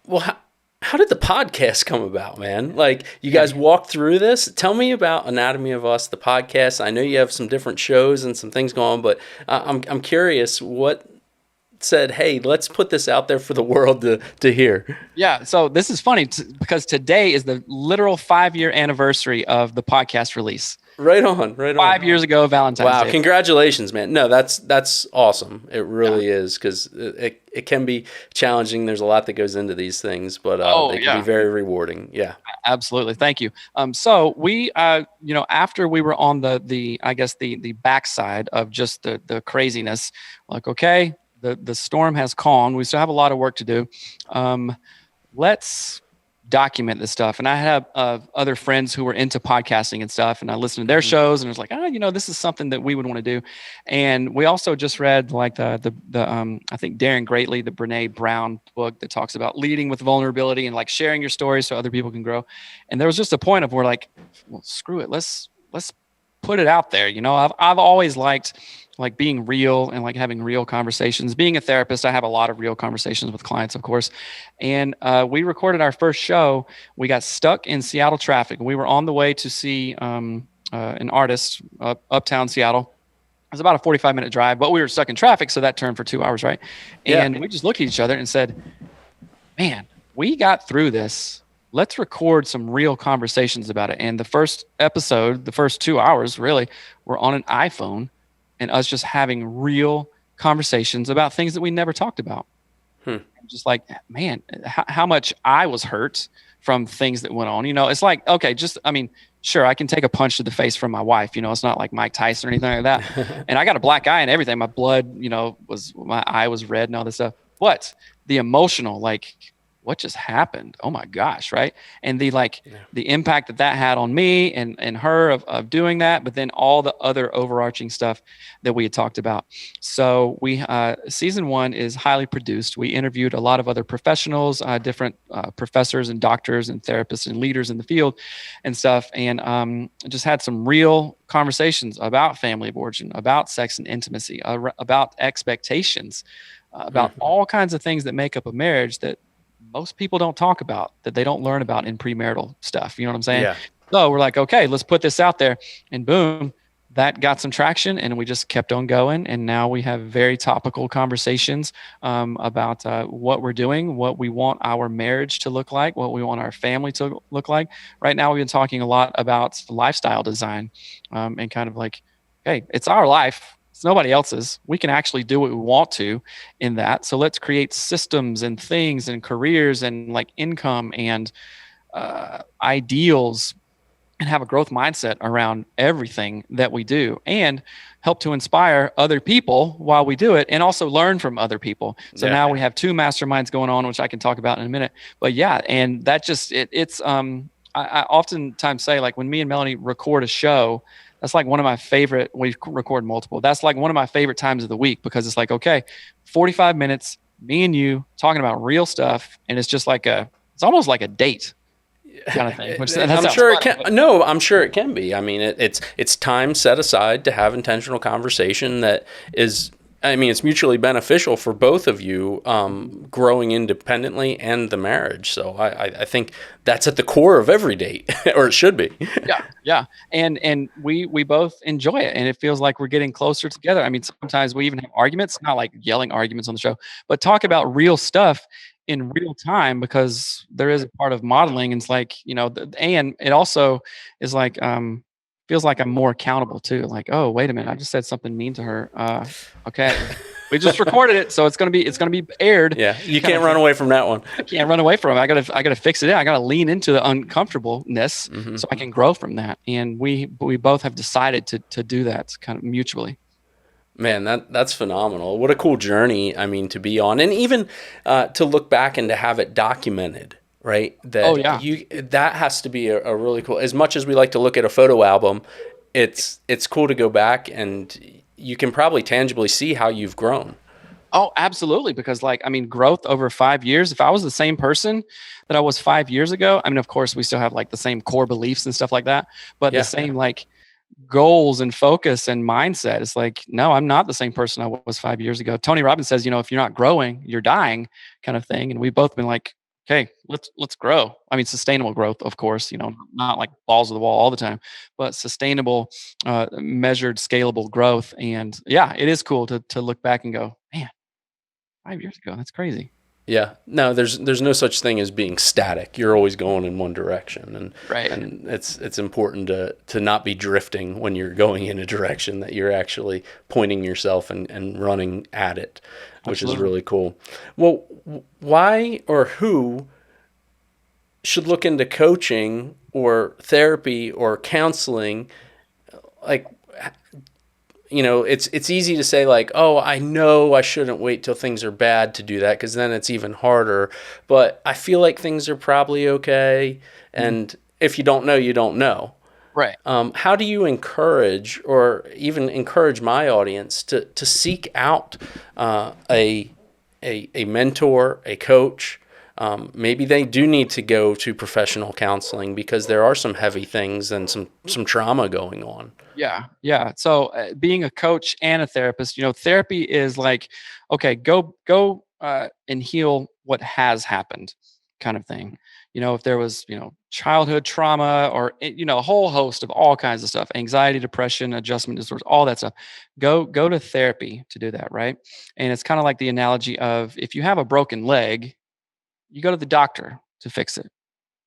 Well, how did the podcast come about, man? Like, you guys walked through this. Tell me about Anatomy of Us, the podcast. I know you have some different shows and some things going on, but I'm curious what said, hey, let's put this out there for the world to hear? Yeah. So this is funny because today is the literal 5-year anniversary of the podcast release. Right on, right on. 5 years ago, Valentine's Wow, Day. congratulations, man. No, that's awesome. It Yeah. really is, because it can be challenging. There's a lot that goes into these things, but Oh, they can be yeah. very rewarding. Yeah. Absolutely. Thank you. So we, after we were on I guess the backside of just the craziness, like, okay, the storm has calmed. We still have a lot of work to do. Let's document this stuff. And I have other friends who were into podcasting and stuff, and I listened to their shows, and it was like, this is something that we would want to do. And we also just read like the I think Darren Greatly, the Brene Brown book that talks about leading with vulnerability and like sharing your stories so other people can grow. And there was just a point of, we're like, well, screw it, let's put it out there. I've always liked like being real and like having real conversations. Being a therapist, I have a lot of real conversations with clients, of course. And we recorded our first show. We got stuck in Seattle traffic. We were on the way to see an artist uptown Seattle. It was about a 45-minute drive, but we were stuck in traffic, so that turned for 2 hours, right? And we just looked at each other and said, man, we got through this. Let's record some real conversations about it. And the first episode, the first 2 hours really, were on an iPhone, and us just having real conversations about things that we never talked about. Just like, man, how much I was hurt from things that went on. It's like, okay, sure, I can take a punch to the face from my wife. It's not like Mike Tyson or anything like that. And I got a black eye and everything. My blood, my eye was red and all this stuff. But the emotional, like, what just happened? Oh my gosh, right? And the impact that had on me and her of doing that, but then all the other overarching stuff that we had talked about. So we season 1 is highly produced. We interviewed a lot of other professionals, different professors and doctors and therapists and leaders in the field and stuff, and just had some real conversations about family of origin, about sex and intimacy, about expectations, about all kinds of things that make up a marriage that most people don't talk about, that they don't learn about in premarital stuff. You know what I'm saying? Yeah. So we're like, okay, let's put this out there, and boom, that got some traction, and we just kept on going. And now we have very topical conversations about what we're doing, what we want our marriage to look like, what we want our family to look like. Right now, we've been talking a lot about lifestyle design and kind of like, hey, it's our life. It's nobody else's. We can actually do what we want to in that. So let's create systems and things and careers and like income and ideals, and have a growth mindset around everything that we do, and help to inspire other people while we do it, and also learn from other people. So now we have 2 masterminds going on, which I can talk about in a minute. But yeah, and that just, I oftentimes say, like, when me and Melanie record a show, that's like one of my favorite, we record multiple. That's like one of my favorite times of the week, because it's like, okay, 45 minutes, me and you talking about real stuff. And it's just like it's almost like a date kind of thing. I'm sure it can. No, I'm sure it can be. I mean, it's time set aside to have intentional conversation that is, it's mutually beneficial for both of you, growing independently and the marriage. So I think that's at the core of every date, or it should be. Yeah. And we both enjoy it, and it feels like we're getting closer together. Sometimes we even have arguments, not like yelling arguments on the show, but talk about real stuff in real time, because there is a part of modeling. And it's like, and it also is like, feels like I'm more accountable too. Like, oh, wait a minute, I just said something mean to her. Okay. We just recorded it, so it's gonna be aired. Yeah, you can't run away from that one. I can't run away from it. I gotta fix it. I gotta lean into the uncomfortableness so I can grow from that. And we both have decided to do that kind of mutually. Man, that's phenomenal. What a cool journey, to be on, and even to look back and to have it documented, right? That has to be a really cool. As much as we like to look at a photo album, it's cool to go back, and you can probably tangibly see how you've grown. Oh, absolutely. Because growth over 5 years, if I was the same person that I was 5 years ago, of course we still have like the same core beliefs and stuff like that, but the same like goals and focus and mindset. It's like, no, I'm not the same person I was 5 years ago. Tony Robbins says, if you're not growing, you're dying, kind of thing. And we've both been like, okay, let's grow. Sustainable growth, of course, not like balls to the wall all the time, but sustainable, measured, scalable growth. And yeah, it is cool to look back and go, man, 5 years ago. That's crazy. Yeah, no, there's no such thing as being static. You're always going in one direction, Right. and it's important to not be drifting when you're going in a direction, that you're actually pointing yourself and running at it, which is Absolutely. really cool. Well, why or who should look into coaching or therapy or counseling? Like, it's easy to say like, oh, I know I shouldn't wait till things are bad to do that, because then it's even harder. But I feel like things are probably okay. Mhm. And if you don't know, you don't know. Right. How do you encourage, or even encourage my audience to seek out a mentor, a coach? Maybe they do need to go to professional counseling because there are some heavy things and some trauma going on. Yeah, yeah. So being a coach and a therapist, therapy is like, okay, go and heal what has happened, kind of thing. If there was, childhood trauma or a whole host of all kinds of stuff, anxiety, depression, adjustment disorders, all that stuff, go to therapy to do that, right? And it's kind of like the analogy of if you have a broken leg, you go to the doctor to fix it,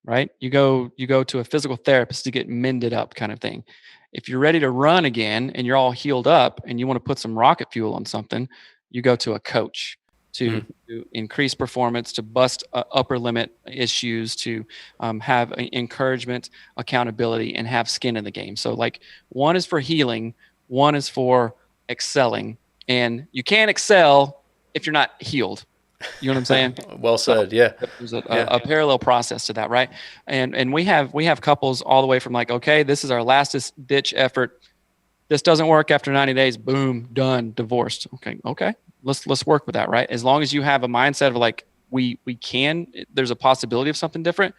right? You go to a physical therapist to get mended up, kind of thing. If you're ready to run again and you're all healed up and you want to put some rocket fuel on something, you go to a coach to, Mm, to increase performance, to bust upper limit issues, to have encouragement, accountability, and have skin in the game. So, like, one is for healing, one is for excelling, and you can't excel if you're not healed. You know what I'm saying? well So said. Yeah. there's Yeah. a parallel process to that, right? And we have couples all the way from like, okay, this is our last ditch effort. This doesn't work after 90 days. Boom, done, divorced. Okay. Let's work with that, right? As long as you have a mindset of like, we can. There's a possibility of something different.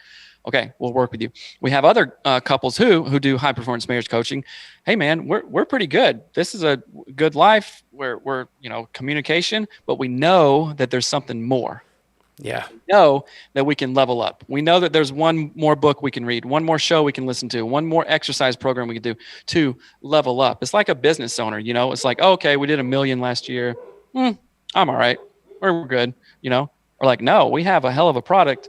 Okay, we'll work with you. We have other couples who do high performance marriage coaching. Hey, man, we're pretty good. This is a good life. We're communication, but we know that there's something more. Yeah. Know that we can level up. We know that there's one more book we can read, one more show we can listen to, one more exercise program we can do to level up. It's like a business owner, it's like, oh, okay, we did 1 million last year. I'm all right. We're good, Or like, no, we have a hell of a product.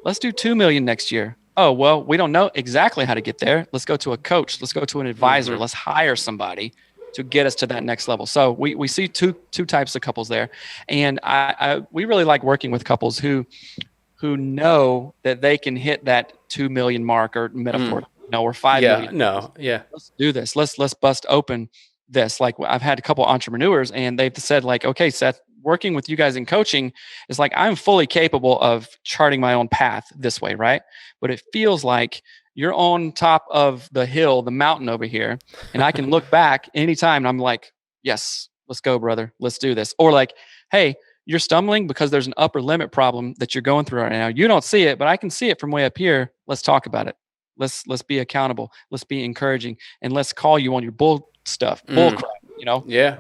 Let's do 2 million next year. Oh, well, we don't know exactly how to get there. Let's go to a coach. Let's go to an advisor. Mm-hmm. Let's hire somebody to get us to that next level. So we see two types of couples there. And we really like working with couples who know that they can hit that 2 million mark, or metaphor, or 5 Yeah. million. No. Yeah. Let's do this. Let's bust open this. Like, I've had a couple entrepreneurs and they've said like, okay, Seth, working with you guys in coaching is like, I'm fully capable of charting my own path this way, right? But it feels like you're on top of the hill, the mountain over here, and I can look back anytime and I'm like, yes, let's go, brother. Let's do this. Or like, hey, you're stumbling because there's an upper limit problem that you're going through right now. You don't see it, but I can see it from way up here. Let's talk about it. Let's be accountable. Let's be encouraging, and let's call you on your bull stuff, bull crap. Yeah.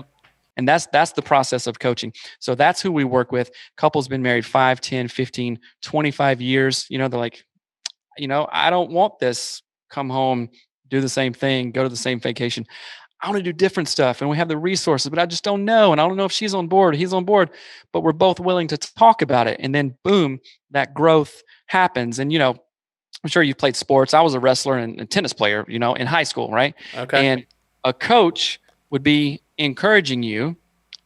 And that's the process of coaching. So that's who we work with. Couples been married 5, 10, 15, 25 years. They're like, I don't want this. Come home, do the same thing, go to the same vacation. I want to do different stuff. And we have the resources, but I just don't know. And I don't know if she's on board, he's on board, but we're both willing to talk about it. And then boom, that growth happens. And, I'm sure you played sports. I was a wrestler and a tennis player, in high school, right? Okay. And a coach would be encouraging you,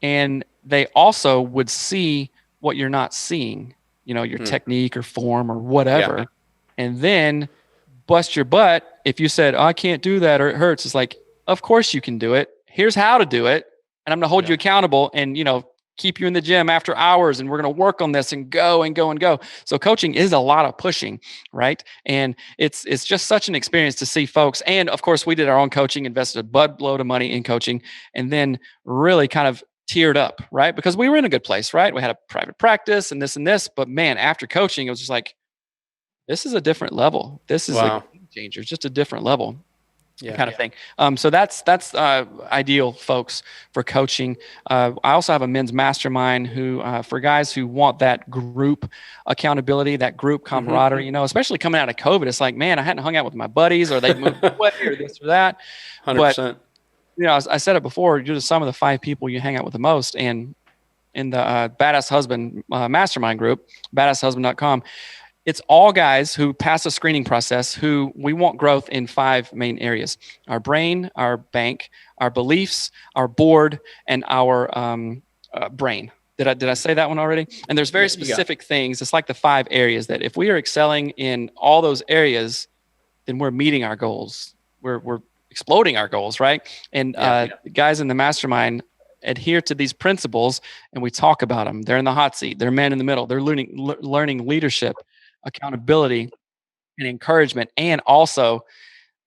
and they also would see what you're not seeing, your technique or form or whatever, and then bust your butt if you said, oh, I can't do that or it hurts. It's like, of course you can do it. Here's how to do it, and I'm going to hold you accountable, and keep you in the gym after hours, and we're going to work on this and go and go and go. So coaching is a lot of pushing, right? And it's just such an experience to see folks. And of course, we did our own coaching, invested a buttload of money in coaching, and then really kind of teared up, right? Because we were in a good place, right? We had a private practice and this, but man, after coaching, it was just like, this is a different level. This is a game changer. It's just a different level. Kind of thing. So that's ideal, folks, for coaching. I also have a men's mastermind who, for guys who want that group accountability, that group camaraderie, especially coming out of COVID, it's like, man, I hadn't hung out with my buddies, or they moved away, or this or that. 100%. But, I said it before, you're the sum of the 5 people you hang out with the most. And in the Badass Husband mastermind group, badasshusband.com. It's all guys who pass a screening process who we want growth in 5 main areas: our brain, our bank, our beliefs, our board, and our brain. Did I say that one already? And there's very specific things. It's like the 5 areas that if we are excelling in all those areas, then we're meeting our goals. We're exploding our goals, right? And guys in the mastermind adhere to these principles, and we talk about them. They're in the hot seat. They're men in the middle. They're learning leadership, accountability, and encouragement. And also,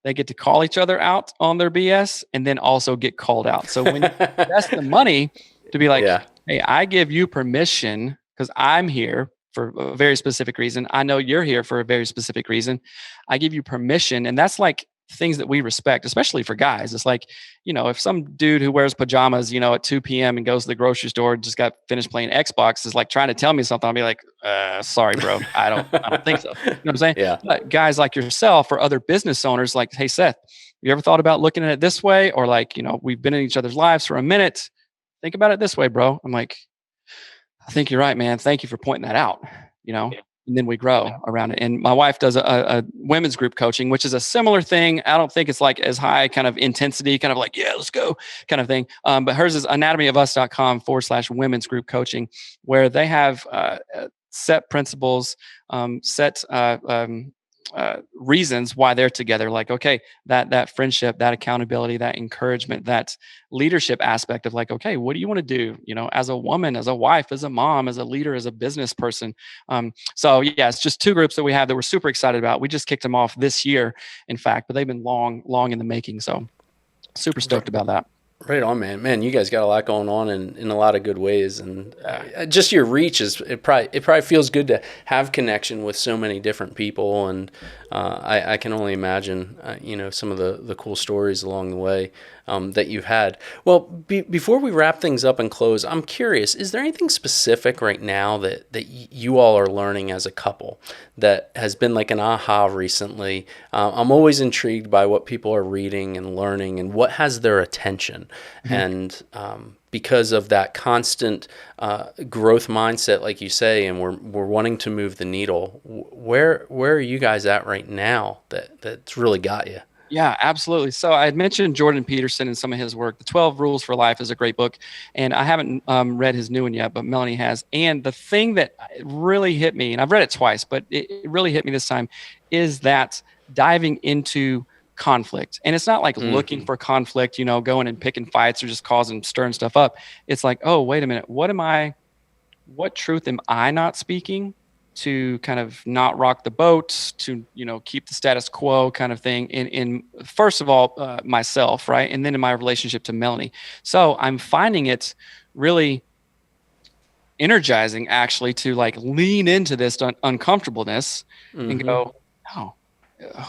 they get to call each other out on their BS and then also get called out. So when you invest the money to be like, hey, I give you permission because I'm here for a very specific reason. I know you're here for a very specific reason. I give you permission. And that's like things that we respect, especially for guys. It's like, if some dude who wears pajamas, at 2 p.m. and goes to the grocery store, just got finished playing Xbox, is like trying to tell me something, I'll be like, sorry, bro. I don't think so. You know what I'm saying? Yeah. But guys like yourself or other business owners, like, hey, Seth, you ever thought about looking at it this way? Or like, we've been in each other's lives for a minute. Think about it this way, bro. I'm like, I think you're right, man. Thank you for pointing that out, and then we grow around it. And my wife does a women's group coaching, which is a similar thing. I don't think it's like as high kind of intensity, kind of like, yeah, let's go kind of thing. But hers is anatomyofus.com/women's group coaching, where they have set principles, set reasons why they're together. Like, okay, that friendship, that accountability, that encouragement, that leadership aspect of like, okay, what do you want to do? As a woman, as a wife, as a mom, as a leader, as a business person. So yeah, it's just 2 groups that we have that we're super excited about. We just kicked them off this year, in fact, but they've been long in the making. So super stoked about that. Right on, man. Man, you guys got a lot going on in a lot of good ways, and just your reach it probably feels good to have connection with so many different people, and I can only imagine some of the cool stories along the way that you've had. Well, before we wrap things up and close, I'm curious: is there anything specific right now that you all are learning as a couple that has been like an aha recently? I'm always intrigued by what people are reading and learning and what has their attention. Mm-hmm. And because of that constant growth mindset, like you say, and we're wanting to move the needle, where are you guys at right now that's really got you? Yeah, absolutely. So I had mentioned Jordan Peterson and some of his work. The 12 Rules for Life is a great book, and I haven't read his new one yet, but Melanie has. And the thing that really hit me, and I've read it twice, but it really hit me this time, is that diving into conflict. And it's not like looking for conflict, going and picking fights or just stirring stuff up. It's like, oh, wait a minute. What truth am I not speaking to kind of not rock the boat, to, keep the status quo kind of thing in first of all, myself, right? And then in my relationship to Melanie. So I'm finding it really energizing actually to like lean into this uncomfortableness and go, oh,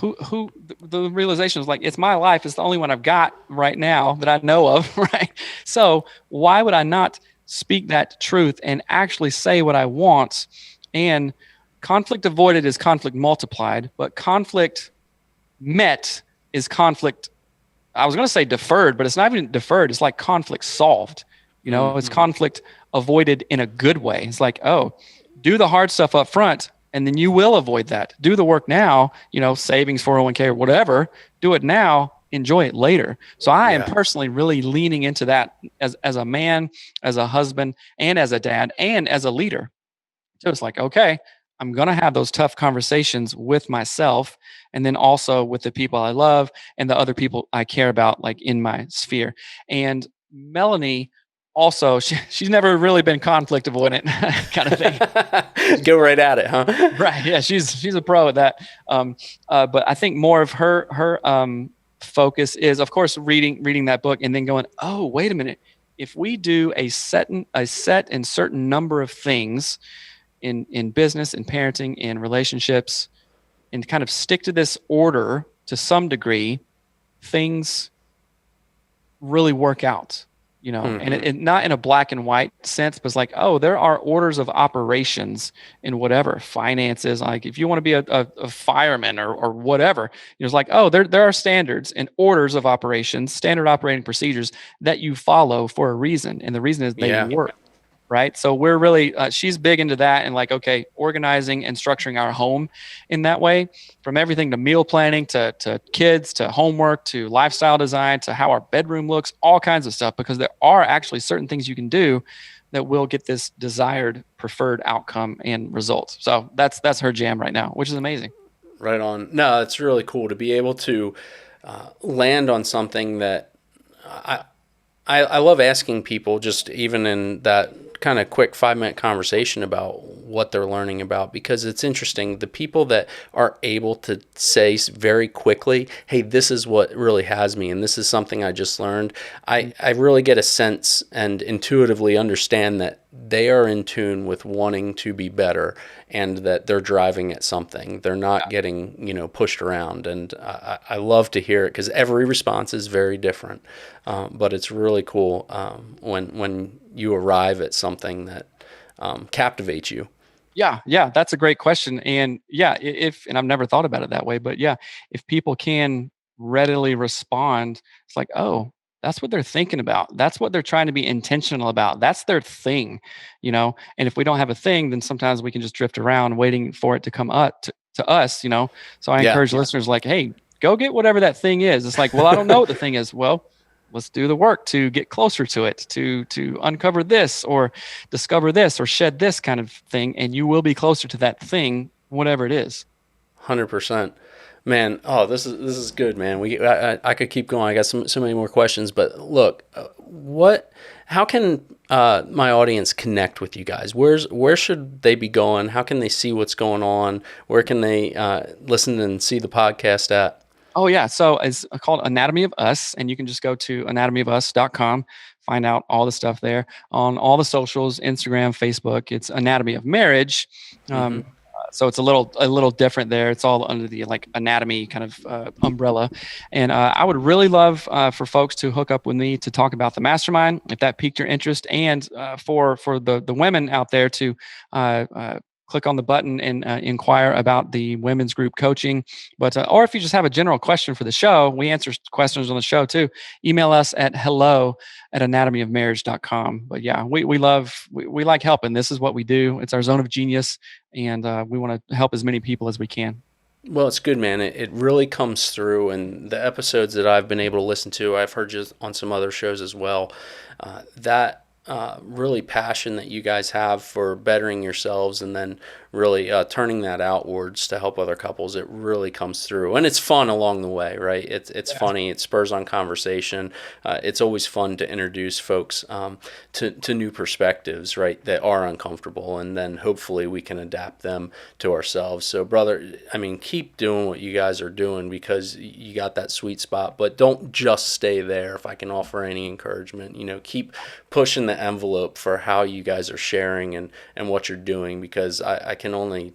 who the realization is like, it's my life. It's the only one I've got right now that I know of. Right. So why would I not speak that truth and actually say what I want? And conflict avoided is conflict multiplied, but conflict met is conflict. I was going to say deferred, but it's not even deferred. It's like conflict solved. It's conflict avoided in a good way. It's like, oh, do the hard stuff up front, and then you will avoid that. Do the work now, savings, 401k or whatever, do it now, enjoy it later. So I am personally really leaning into that as a man, as a husband, and as a dad, and as a leader. So it's like, okay, I'm going to have those tough conversations with myself, and then also with the people I love and the other people I care about, like in my sphere. And Melanie, also, she's never really been conflict avoidant kind of thing. Go right at it, huh? Right. Yeah. She's a pro at that. But I think more of her focus is, of course, reading that book and then going, oh, wait a minute. If we do a set and certain number of things in business, in parenting, in relationships, and kind of stick to this order to some degree, things really work out. And it not in a black and white sense, but it's like, oh, there are orders of operations in whatever finances. Like if you want to be a fireman or whatever, it's like, oh, there are standards and orders of operations, standard operating procedures that you follow for a reason. And the reason is they work. right? So we're really, she's big into that and like, okay, organizing and structuring our home in that way, from everything to meal planning to kids to homework to lifestyle design to how our bedroom looks, all kinds of stuff, because there are actually certain things you can do that will get this desired preferred outcome and results. So that's her jam right now, which is amazing. Right on. No, it's really cool to be able to land on something that I, I love asking people, just even in that kind of quick 5 minute conversation, about what they're learning about, because it's interesting. The people that are able to say very quickly, hey, this is what really has me, and this is something I just learned, I really get a sense and intuitively understand that they are in tune with wanting to be better, and that they're driving at something. They're not getting, pushed around. And I love to hear it, because every response is very different. But it's really cool when you arrive at something that captivates you. Yeah, that's a great question. And yeah, if and I've never thought about it that way, but yeah, if people can readily respond, it's like, oh, that's what they're thinking about. That's what they're trying to be intentional about. That's their thing. And if we don't have a thing, then sometimes we can just drift around waiting for it to come up to us. So I Yeah. encourage listeners like, hey, go get whatever that thing is. It's like, well, I don't know what the thing is. Well, let's do the work to get closer to it, to uncover this or discover this or shed this kind of thing, and you will be closer to that thing, whatever it is. 100%. Man, oh, this is good, man. I could keep going. I got so many more questions, but look, how can my audience connect with you guys? Where should they be going? How can they see what's going on? Where can they listen and see the podcast at? Oh yeah, so it's called Anatomy of Us, and you can just go to anatomyofus.com, find out all the stuff there on all the socials, Instagram, Facebook. It's Anatomy of Marriage. Mm-hmm. So it's a little different there. It's all under the like anatomy kind of umbrella. And I would really love for folks to hook up with me to talk about the mastermind if that piqued your interest, and for the women out there to click on the button and inquire about the women's group coaching. But or if you just have a general question for the show, we answer questions on the show too. Email us at hello@anatomyofmarriage.com. But yeah, we like helping. This is what we do. It's our zone of genius, and we want to help as many people as we can. Well, it's good, man. It really comes through, and the episodes that I've been able to listen to, I've heard just on some other shows as well. That really passion that you guys have for bettering yourselves, and then really turning that outwards to help other couples, it really comes through. And it's fun along the way, right? It's funny. It spurs on conversation. It's always fun to introduce folks to new perspectives, right, that are uncomfortable, and then hopefully we can adapt them to ourselves. So, brother, I mean, keep doing what you guys are doing, because you got that sweet spot, but don't just stay there. If I can offer any encouragement, keep pushing the envelope for how you guys are sharing and what you're doing, because I can only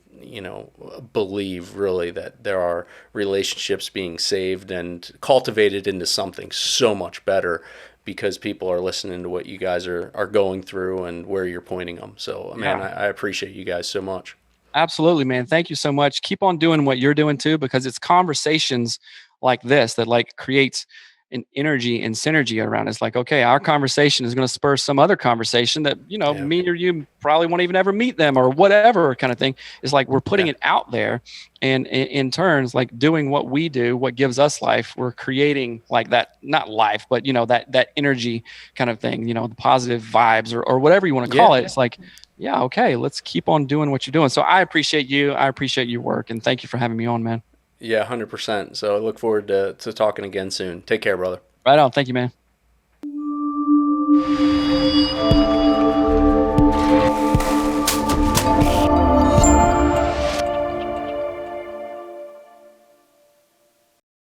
believe really that there are relationships being saved and cultivated into something so much better, because people are listening to what you guys are going through and where you're pointing them. So man, I appreciate you guys so much. Absolutely, man. Thank you so much. Keep on doing what you're doing too, because it's conversations like this that like creates an energy and synergy around. It's like, okay, our conversation is going to spur some other conversation that, me or you probably won't even ever meet them or whatever kind of thing. It's like we're putting it out there, and in turns, like doing what we do, what gives us life, we're creating like that, not life, but that energy kind of thing, the positive vibes or whatever you want to call it. It's like, yeah, okay, let's keep on doing what you're doing. So I appreciate you. I appreciate your work, and thank you for having me on, man. Yeah, 100%. So I look forward to talking again soon. Take care, brother. Right on. Thank you, man.